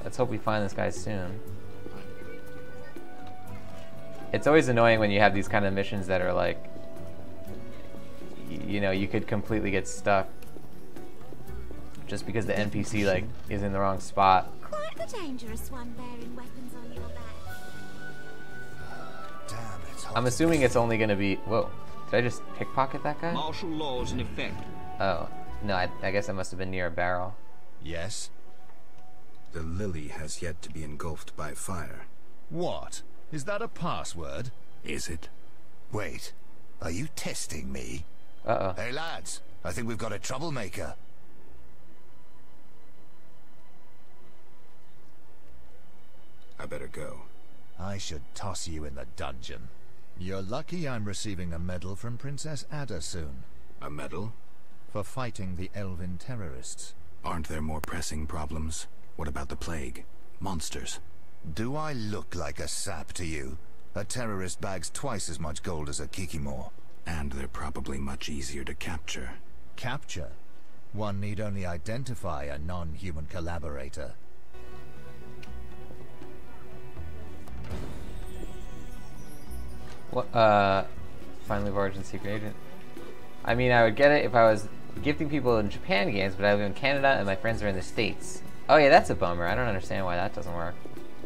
A: Let's hope we find this guy soon. It's always annoying when you have these kind of missions that are like, you know, you could completely get stuck just because the NPC like is in the wrong spot.
L: Quite the dangerous one bearing weapons on your back.
J: Damn, it's hard.
A: I'm assuming it's only gonna be... Whoa, did I just pickpocket that guy?
K: Martial laws in effect.
A: Oh, no, I guess I must have been near a barrel.
D: Yes? The lily has yet to be engulfed by fire.
J: What? Is that a password?
D: Is it?
J: Wait, are you testing me?
A: Uh-oh.
J: Hey lads, I think we've got a troublemaker.
D: I better go.
J: I should toss you in the dungeon. You're lucky I'm receiving a medal from Princess Ada soon.
D: A medal?
J: For fighting the elven terrorists.
D: Aren't there more pressing problems? What about the plague? Monsters?
J: Do I look like a sap to you? A terrorist bags twice as much gold as a Kikimor.
D: And they're probably much easier to capture.
J: Capture? One need only identify a non-human collaborator.
A: What, finally of Origin Secret Agent. I mean, I would get it if I was gifting people in Japan games, but I live in Canada and my friends are in the States. Oh yeah, that's a bummer. I don't understand why that doesn't work.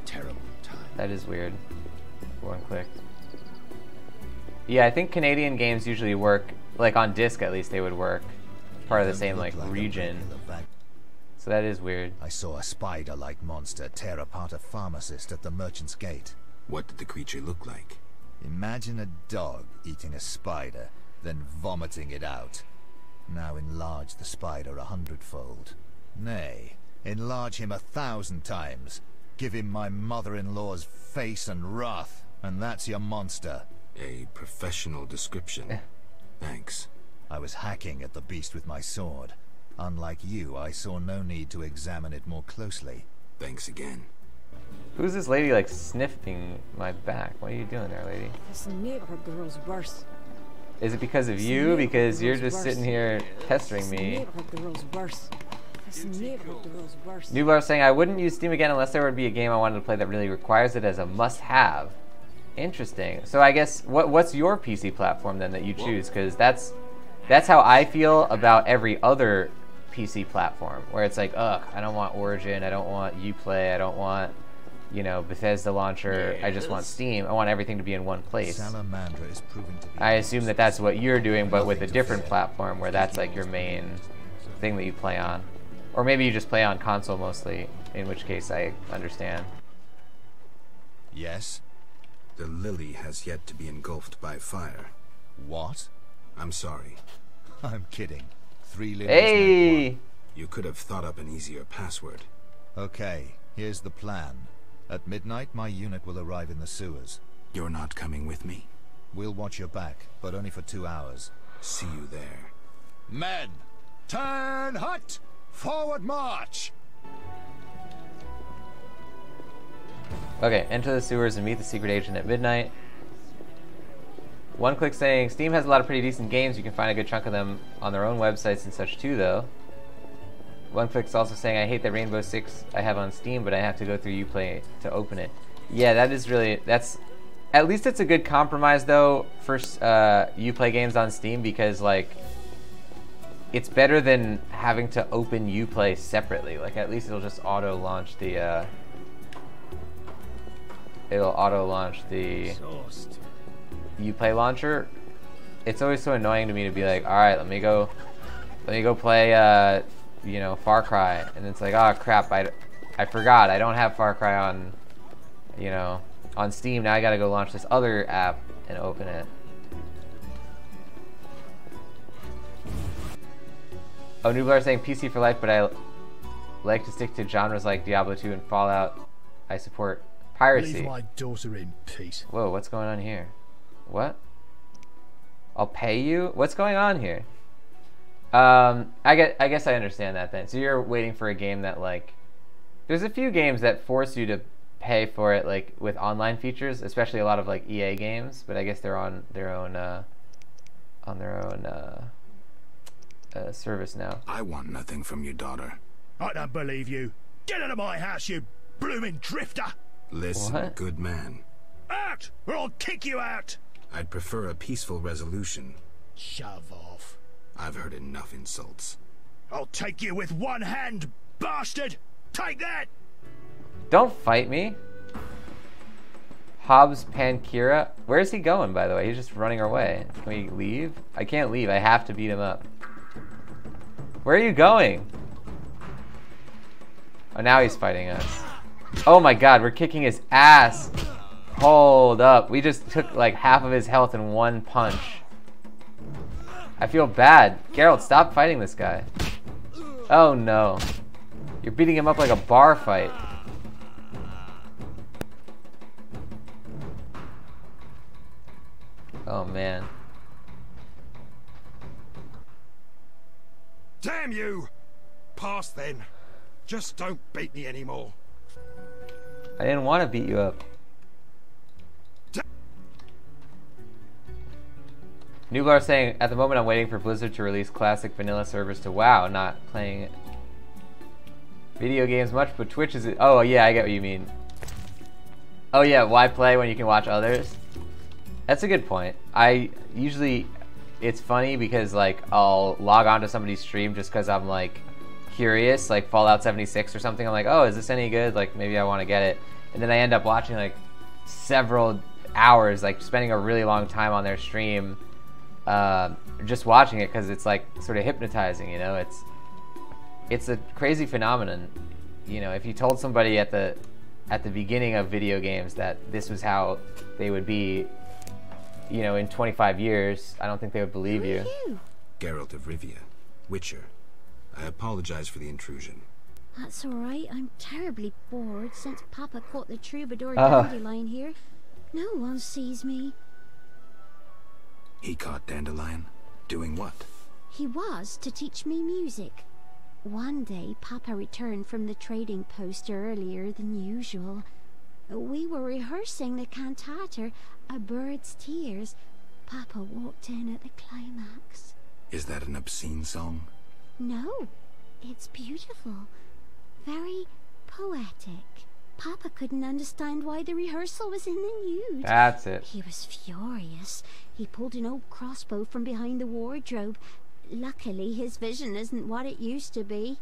J: Terrible time.
A: That is weird. One click. Yeah, I think Canadian games usually work, like on disc at least they would work. Part of the same like region. So that is weird.
J: I saw a spider-like monster tear apart a pharmacist at the merchant's gate.
D: What did the creature look like?
J: Imagine a dog eating a spider, then vomiting it out. Now enlarge the spider 100-fold. Nay, enlarge him 1,000 times. Give him my mother-in-law's face and wrath, and that's your monster.
D: A professional description. Thanks.
J: I was hacking at the beast with my sword. Unlike you, I saw no need to examine it more closely.
D: Thanks again.
A: Who's this lady like sniffing my back? What are you doing there, lady?
F: This neighborhood girl's worse.
A: Is it because of you? Because you're just sitting here pestering me.
F: Neighborhood girl's worse. This neighborhood girl's worse.
A: Newbar saying, I wouldn't use Steam again unless there would be a game I wanted to play that really requires it as a must-have. Interesting. So I guess, what's your PC platform then that you choose? Because that's how I feel about every other PC platform. Where it's like, ugh, I don't want Origin, I don't want Uplay, I don't want, you know, Bethesda launcher, I just want Steam. I want everything to be in one place.
J: Salamandra is proving to be
A: I assume that that's what you're doing, but with a different platform where that's like your main thing that you play on. Or maybe you just play on console mostly, in which case I understand.
J: Yes?
D: The lily has yet to be engulfed by fire.
J: What?
D: I'm sorry.
J: I'm kidding. 3 lilies.
A: Hey!
D: You could have thought up an easier password.
J: Okay, here's the plan. At midnight, my unit will arrive in the sewers.
D: You're not coming with me?
J: We'll watch your back, but only for 2 hours.
D: See you there.
J: Men! Turn hut! Forward march!
A: Okay, enter the sewers and meet the secret agent at midnight. One click saying, Steam has a lot of pretty decent games. You can find a good chunk of them on their own websites and such too, though. One click's also saying, I hate that Rainbow Six I have on Steam, but I have to go through Uplay to open it. Yeah, that is really, that's, at least it's a good compromise, though, for Uplay games on Steam, because, like, it's better than having to open Uplay separately. Like, at least it'll just auto-launch the, Uplay launcher. It's always so annoying to me to be like, all right, let me go play, you know, Far Cry, and it's like, oh crap, I forgot I don't have Far Cry on, you know, on Steam. Now I gotta go launch this other app and open it. Oh, Nublar saying PC for life, but I like to stick to genres like Diablo 2 and Fallout. I support piracy.
C: Leave my daughter in peace.
A: Whoa, what's going on here? What? I'll pay you? What's going on here? I guess I understand that then. So you're waiting for a game that, like, there's a few games that force you to pay for it, like with online features, especially a lot of like EA games. But I guess they're on their own service now.
D: I want nothing from your daughter.
C: I don't believe you. Get out of my house, you blooming drifter!
D: Listen,
A: What?
D: good man.
C: Out, or I'll kick you out!
D: I'd prefer a peaceful resolution.
C: Shove off.
D: I've heard enough insults.
C: I'll take you with one hand, bastard! Take that!
A: Don't fight me. Hobbs Pankira. Where is he going, by the way? He's just running away. Can we leave? I can't leave. I have to beat him up. Where are you going? Oh, now he's fighting us. Oh my god, we're kicking his ass. Hold up. We just took like half of his health in one punch. I feel bad. Geralt, stop fighting this guy. Oh no. You're beating him up like a bar fight. Oh man.
M: Damn you! Pass then. Just don't beat me anymore.
A: I didn't want to beat you up. Nublar saying, at the moment I'm waiting for Blizzard to release classic vanilla servers to WoW, not playing video games much, but Twitch is... Oh yeah, I get what you mean. Oh yeah, why play when you can watch others? That's a good point. I usually... It's funny because like I'll log on to somebody's stream just because I'm like curious, like Fallout 76 or something. I'm like, oh, is this any good? Like maybe I want to get it. And then I end up watching like several hours, like spending a really long time on their stream just watching it because it's like sort of hypnotizing, you know? It's a crazy phenomenon. You know, if you told somebody at the beginning of video games that this was how they would be, you know, in 25 years, I don't think they would believe you.
D: Geralt of Rivia, Witcher. I apologize for the intrusion.
L: That's alright, I'm terribly bored since Papa caught the troubadour Dandelion here. No one sees me.
D: He caught Dandelion? Doing what?
L: He was to teach me music. One day, Papa returned from the trading post earlier than usual. We were rehearsing the cantata, A Bird's Tears. Papa walked in at the climax.
D: Is that an obscene song?
L: No, it's beautiful. Very poetic. Papa couldn't understand why the rehearsal was in the nude.
A: That's it.
L: He was furious. He pulled an old crossbow from behind the wardrobe. Luckily, his vision isn't what it used to be.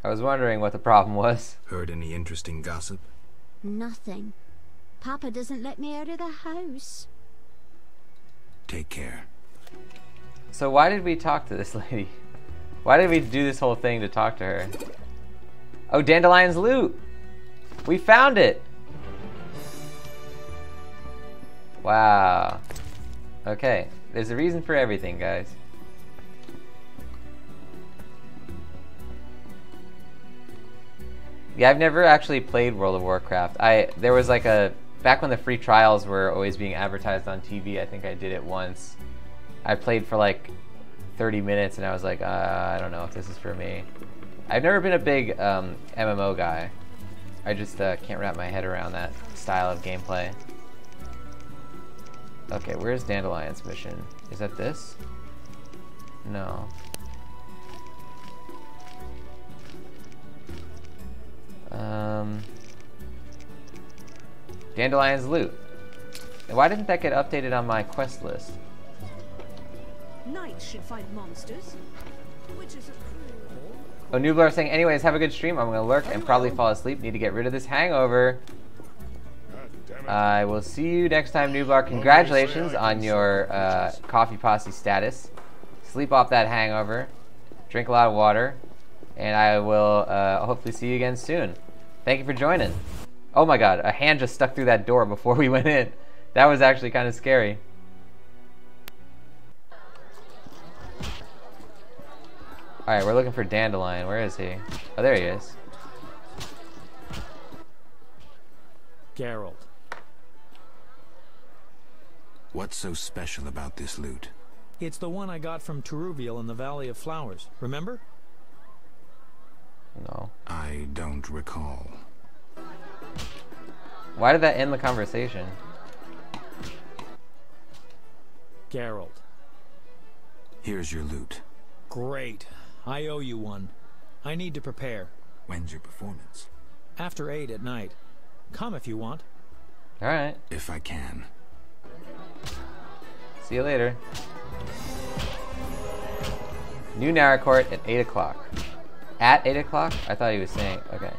A: I was wondering what the problem was.
D: Heard any interesting gossip?
L: Nothing. Papa doesn't let me out of the house.
D: Take care.
A: So why did we talk to this lady? Why did we do this whole thing to talk to her? Oh, Dandelion's loot! We found it! Wow. Okay, there's a reason for everything, guys. Yeah, I've never actually played World of Warcraft. There was like a back when the free trials were always being advertised on TV, I think I did it once. I played for like 30 minutes and I was like, I don't know if this is for me. I've never been a big MMO guy. I just can't wrap my head around that style of gameplay. Okay, where's Dandelion's mission? Is that this? No. Dandelion's loot. Why didn't that get updated on my quest list?
N: Knights should find monsters. Witches are
A: Oh, Nublar saying, anyways, have a good stream. I'm gonna lurk and probably fall asleep. Need to get rid of this hangover. I will see you next time, Nublar. Congratulations on your coffee posse status. Sleep off that hangover. Drink a lot of water. And I will hopefully see you again soon. Thank you for joining. Oh my god, a hand just stuck through that door before we went in. That was actually kind of scary. Alright, we're looking for Dandelion. Where is he? Oh, there he is.
E: Geralt.
D: What's so special about this loot?
E: It's the one I got from Teruviel in the Valley of Flowers. Remember?
A: No.
D: I don't recall.
A: Why did that end the conversation?
E: Geralt.
D: Here's your loot.
E: Great. I owe you one. I need to prepare.
D: When's your performance?
E: After 8 at night. Come if you want.
A: Alright.
D: If I can.
A: See you later. New Naracourt at 8 o'clock. At 8 o'clock? I thought he was saying, okay.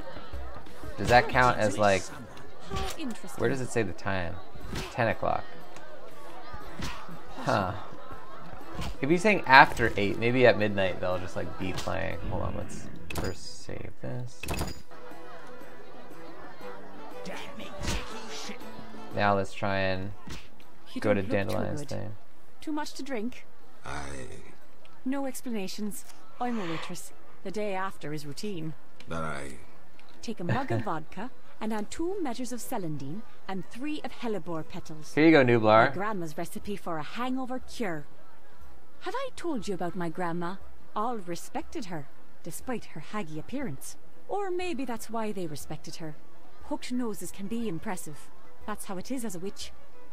A: Does that count as like, where does it say the time? 10 o'clock. Huh. If he's saying after 8, maybe at midnight they'll just like be playing. Hold on, let's first save this. Now let's try and go to Dandelion's thing.
N: Too much to drink? No explanations. I'm a waitress. The day after is routine. Take a mug of vodka and add 2 measures of celandine and 3 of hellebore petals.
A: Here you go, Nublar.
N: My grandma's recipe for a hangover cure. Have I told you about my grandma? All respected her, despite her haggy appearance. Or maybe that's why they respected her. Hooked noses can be impressive. That's how it is as a witch.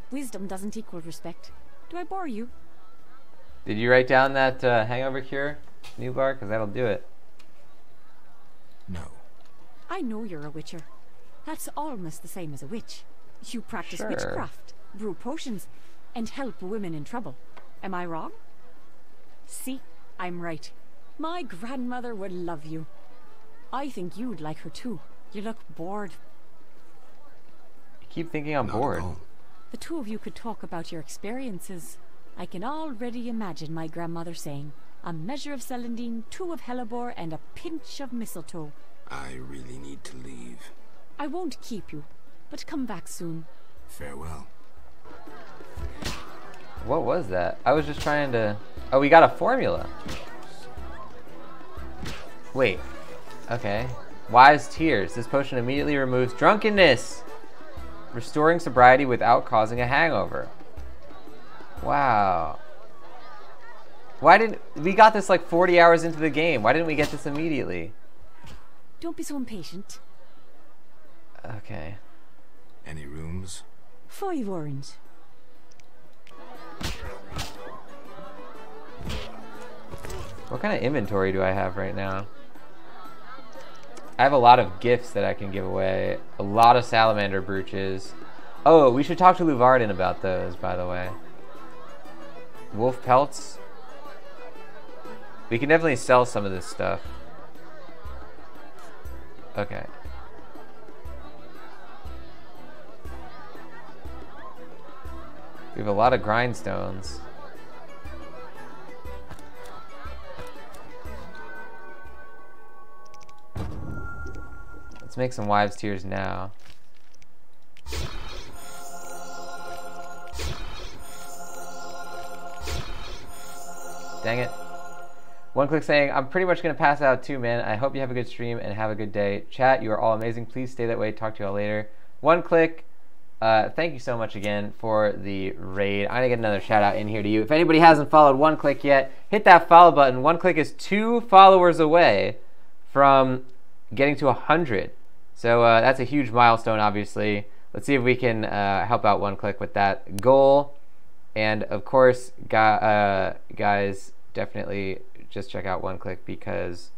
N: Wisdom doesn't equal respect. Do I bore you?
A: Did you write down that hangover cure, Nublar? Because that'll do it.
D: No.
N: I know you're a witcher. That's almost the same as a witch. You practice witchcraft, brew potions, and help women in trouble. Am I wrong? See, I'm right. My grandmother would love you. I think you'd like her too. You look bored.
A: You keep thinking I'm bored.
N: The 2 of you could talk about your experiences. I can already imagine my grandmother saying, a measure of celandine, 2 of hellebore, and a pinch of mistletoe.
D: I really need to leave.
N: I won't keep you, but come back soon.
D: Farewell.
A: What was that? I was just trying to... Oh, we got a formula. Wait. Okay. Wise Tears. This potion immediately removes drunkenness, restoring sobriety without causing a hangover. Wow. Why didn't... We got this like 40 hours into the game. Why didn't we get this immediately?
N: Don't be so impatient.
A: Okay.
D: Any rooms?
N: 5 orange.
A: What kind of inventory do I have right now? I have a lot of gifts that I can give away. A lot of salamander brooches. Oh, we should talk to Luvardin about those, by the way. Wolf pelts. We can definitely sell some of this stuff. Okay. We have a lot of grindstones. Let's make some wives' tears now. Dang it. One Click saying, I'm pretty much going to pass out too, man. I hope you have a good stream and have a good day. Chat, you are all amazing. Please stay that way. Talk to you all later. One Click, thank you so much again for the raid. I'm going to get another shout out in here to you. If anybody hasn't followed One Click yet, hit that follow button. One Click is 2 followers away from getting to 100. So that's a huge milestone, obviously. Let's see if we can help out One Click with that goal. And of course, guys, definitely just check out One Click because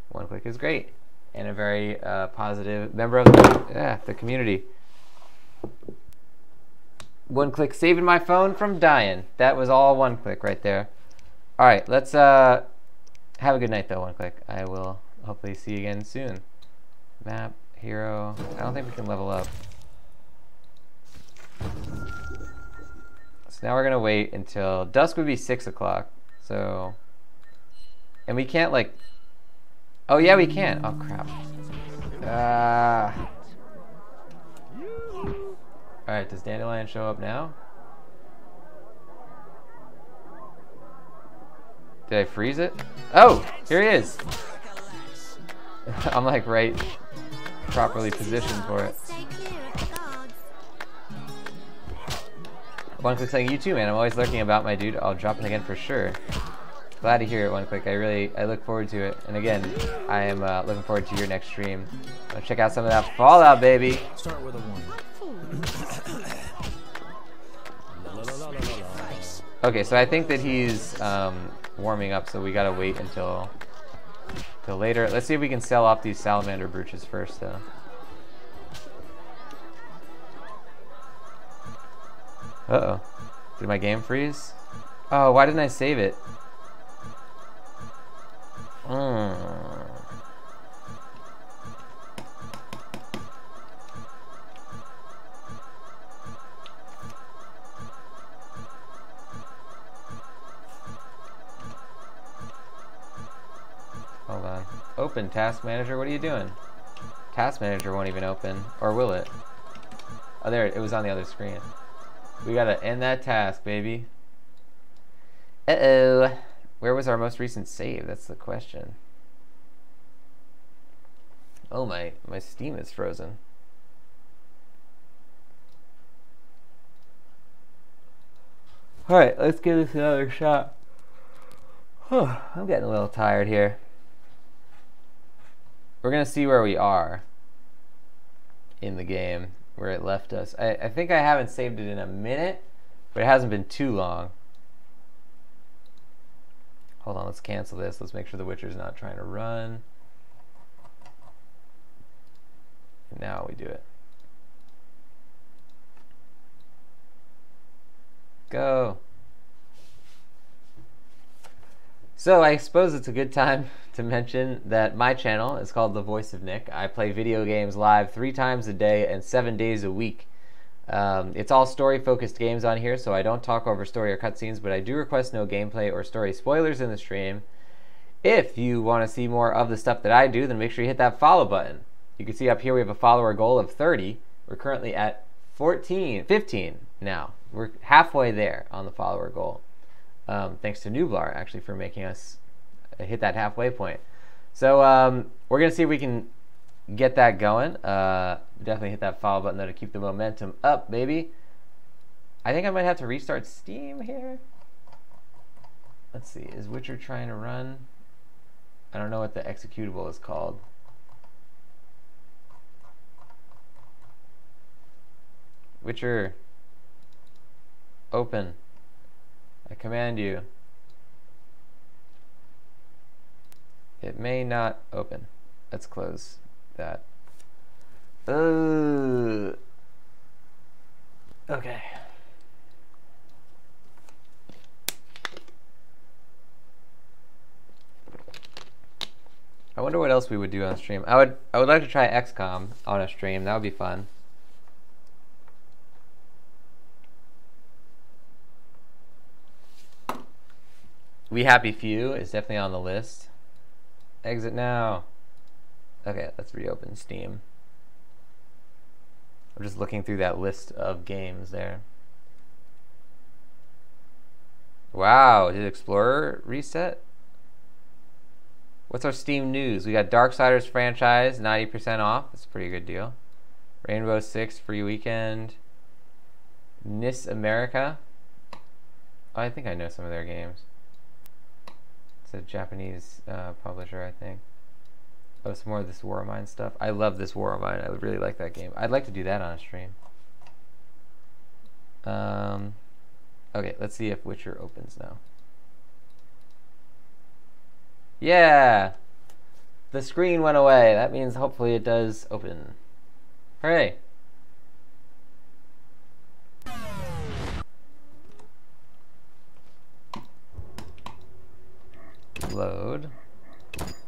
A: One Click is great and a very positive member of the community. One Click saving my phone from dying. That was all One Click right there. All right, let's have a good night though, One Click. I will hopefully see you again soon. Map, hero. I don't think we can level up. So now we're gonna wait until dusk would be 6 o'clock. So, and we can't like. Oh yeah, we can. Oh crap. All right, does Dandelion show up now? Did I freeze it? Oh, here he is. I'm like right properly positioned for it. One Click saying, you too, man. I'm always lurking about, my dude. I'll drop it again for sure. Glad to hear it, One Click. I look forward to it. And again, I am looking forward to your next stream. I'll check out some of that Fallout, baby.
E: Start with a 1.
A: Okay, so I think that he's warming up, so we gotta wait until later. Let's see if we can sell off these salamander brooches first, though. Uh-oh. Did my game freeze? Oh, why didn't I save it? Hold on. Open Task Manager, what are you doing? Task Manager won't even open. Or will it? Oh, there, it was on the other screen. We gotta end that task, baby. Uh-oh. Where was our most recent save? That's the question. Oh, my Steam is frozen. Alright, let's give this another shot. I'm getting a little tired here. We're gonna see where we are in the game, where it left us. I think I haven't saved it in a minute, but it hasn't been too long. Hold on, let's cancel this. Let's make sure the Witcher's not trying to run. And now we do it. Go. So I suppose it's a good time to mention that my channel is called The Voice of Nick. I play video games live 3 times a day and 7 days a week. It's all story-focused games on here, so I don't talk over story or cutscenes, but I do request no gameplay or story spoilers in the stream. If you want to see more of the stuff that I do, then make sure you hit that follow button. You can see up here we have a follower goal of 30. We're currently at 15 now. We're halfway there on the follower goal. Thanks to Nublar, actually, for making us hit that halfway point. So we're going to see if we can get that going. Definitely hit that follow button, though, to keep the momentum up, baby. I think I might have to restart Steam here. Let's see. Is Witcher trying to run? I don't know what the executable is called. Witcher, open. I command you. It may not open. Let's close that. Okay. I wonder what else we would do on stream. I would like to try XCOM on a stream. That would be fun. We Happy Few is definitely on the list. Exit now. Okay, let's reopen Steam. I'm just looking through that list of games there. Wow, did Explorer reset? What's our Steam news? We got Darksiders franchise, 90% off. That's a pretty good deal. Rainbow Six free weekend. Nis America. Oh, I think I know some of their games. It's a Japanese publisher, I think. Oh, some more of this War of Mine stuff. I love this War of Mine. I would really like that game. I'd like to do that on a stream. Okay, let's see if Witcher opens now. Yeah! The screen went away. That means hopefully it does open. Hooray! Load.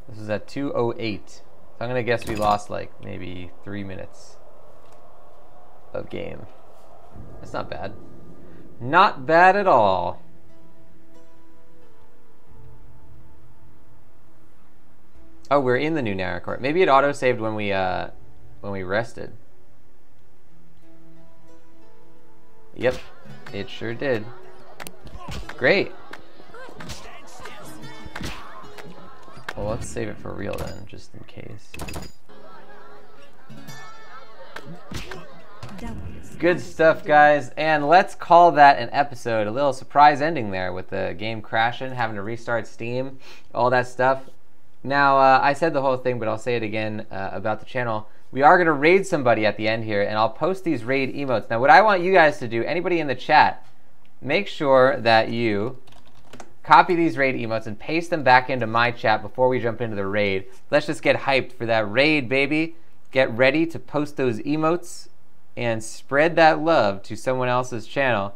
A: This is at 2:08. So I'm gonna guess we lost like maybe 3 minutes of game. That's not bad. Not bad at all. Oh, we're in the new narrow court. Maybe it auto-saved when we rested. Yep, it sure did. Great. Well, let's save it for real then, just in case. Good stuff, guys, and let's call that an episode. A little surprise ending there with the game crashing, having to restart Steam, all that stuff. Now, I said the whole thing, but I'll say it again about the channel. We are going to raid somebody at the end here, and I'll post these raid emotes. Now, what I want you guys to do, anybody in the chat, make sure that you copy these raid emotes and paste them back into my chat before we jump into the raid. Let's just get hyped for that raid, baby. Get ready to post those emotes and spread that love to someone else's channel.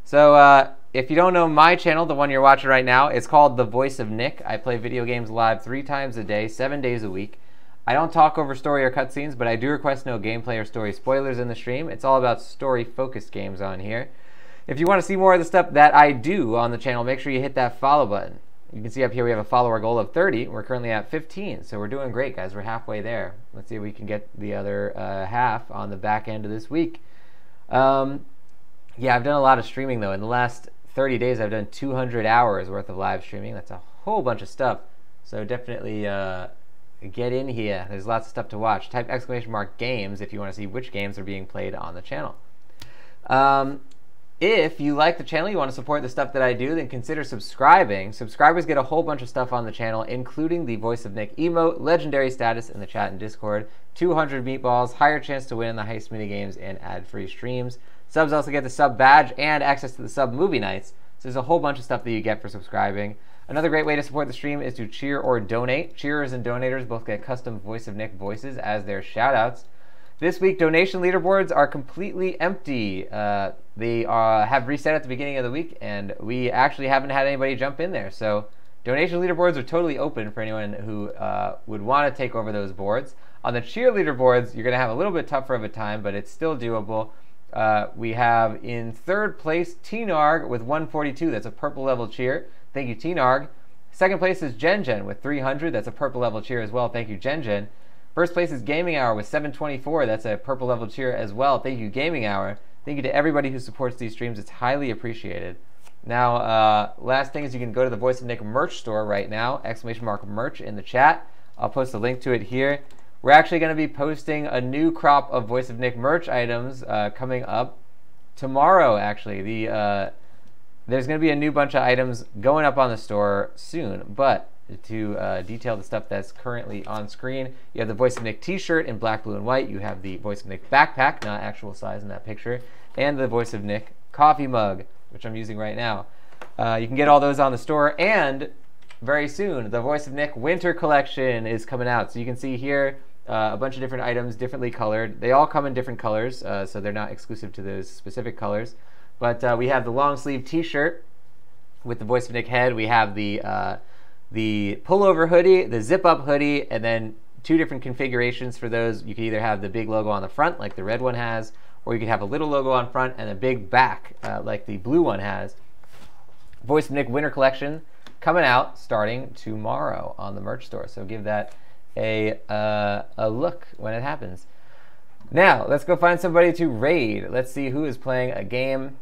A: So if you don't know my channel, the one you're watching right now, it's called The Voice of Nick. I play video games live 3 times a day, 7 days a week. I don't talk over story or cutscenes, but I do request no gameplay or story spoilers in the stream. It's all about story-focused games on here. If you want to see more of the stuff that I do on the channel, make sure you hit that follow button. You can see up here we have a follower goal of 30. We're currently at 15, so we're doing great, guys. We're halfway there. Let's see if we can get the other half on the back end of this week. Yeah, I've done a lot of streaming, though. In the last 30 days, I've done 200 hours worth of live streaming. That's a whole bunch of stuff. So definitely get in here. There's lots of stuff to watch. Type !games if you want to see which games are being played on the channel. If you like the channel, you want to support the stuff that I do, then consider subscribing. Subscribers get a whole bunch of stuff on the channel, including the Voice of Nick emote, legendary status in the chat and Discord, 200 meatballs, higher chance to win in the heist minigames, and ad-free streams. Subs also get the sub badge and access to the sub movie nights. So there's a whole bunch of stuff that you get for subscribing. Another great way to support the stream is to cheer or donate. Cheerers and donators both get custom Voice of Nick voices as their shout-outs. This week, donation leaderboards are completely empty. They have reset at the beginning of the week, and we actually haven't had anybody jump in there. So donation leaderboards are totally open for anyone who would want to take over those boards. On the cheer leaderboards, you're going to have a little bit tougher of a time, but it's still doable. We have in third place T-Narg with 142. That's a purple level cheer. Thank you, T-Narg. Second place is Gen with 300. That's a purple level cheer as well. Thank you, Gen. First place is Gaming Hour with 724. That's a purple level cheer as well. Thank you, Gaming Hour. Thank you to everybody who supports these streams. It's highly appreciated. Now, last thing is you can go to the Voice of Nick merch store right now. !merch in the chat. I'll post a link to it here. We're actually going to be posting a new crop of Voice of Nick merch items coming up tomorrow, actually. There's going to be a new bunch of items going up on the store soon, but to detail the stuff that's currently on screen, you have the Voice of Nick t-shirt in black, blue, and white. You have the Voice of Nick backpack, not actual size in that picture, and the Voice of Nick coffee mug, which I'm using right now. You can get all those on the store, and very soon, the Voice of Nick winter collection is coming out. So you can see here a bunch of different items, differently colored. They all come in different colors, so they're not exclusive to those specific colors. But we have the long sleeve t-shirt with the Voice of Nick head. We have the pullover hoodie, the zip-up hoodie, and then 2 different configurations for those. You can either have the big logo on the front, like the red one has, or you could have a little logo on front and a big back, like the blue one has. Voice of Nick winter collection coming out starting tomorrow on the merch store. So give that a look when it happens. Now, let's go find somebody to raid. Let's see who is playing a game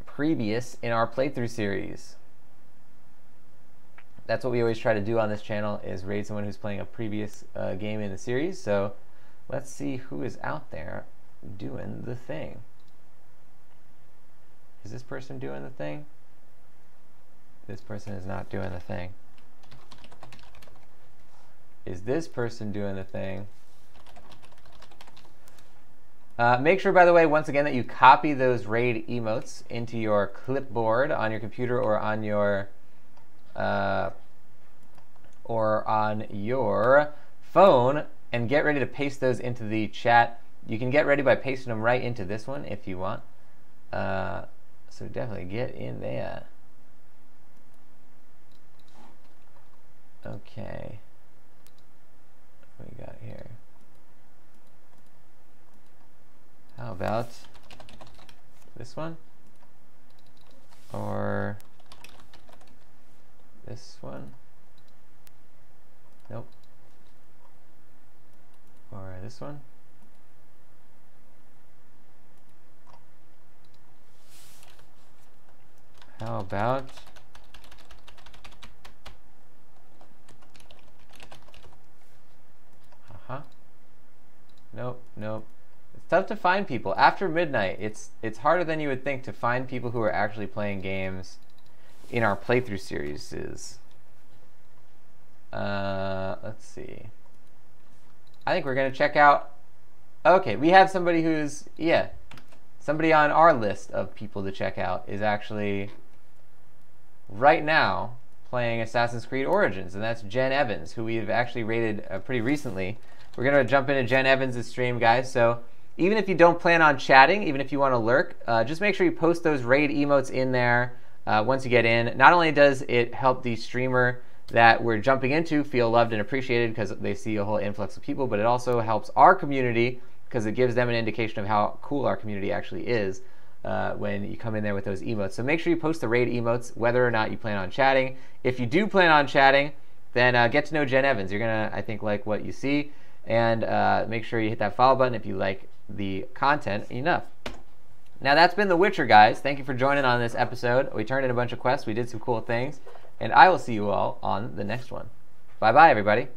A: previous in our playthrough series. That's what we always try to do on this channel, is raid someone who's playing a previous game in the series. So let's see who is out there doing the thing. Is this person doing the thing? This person is not doing the thing. Is this person doing the thing? Make sure, by the way, once again, that you copy those raid emotes into your clipboard on your computer or on your phone, and get ready to paste those into the chat. You can get ready by pasting them right into this one if you want. So definitely get in there. Okay. What we got here? How about this one? Or this one? Nope. Or this one? How about nope, nope. It's tough to find people after midnight. It's harder than you would think to find people who are actually playing games in our playthrough series. Let's see. I think we're gonna check out. Okay, we have somebody who's somebody on our list of people to check out is actually right now playing Assassin's Creed Origins, and that's Jen Evans, who we've actually rated pretty recently. We're going to jump into Jen Evans' stream, guys, so even if you don't plan on chatting, even if you want to lurk, just make sure you post those raid emotes in there once you get in. Not only does it help the streamer that we're jumping into feel loved and appreciated because they see a whole influx of people, but it also helps our community because it gives them an indication of how cool our community actually is when you come in there with those emotes. So make sure you post the raid emotes whether or not you plan on chatting. If you do plan on chatting, then get to know Jen Evans. You're going to, I think, like what you see. And make sure you hit that follow button if you like the content enough. Now, that's been The Witcher, guys. Thank you for joining on this episode. We turned in a bunch of quests. We did some cool things. And I will see you all on the next one. Bye-bye, everybody.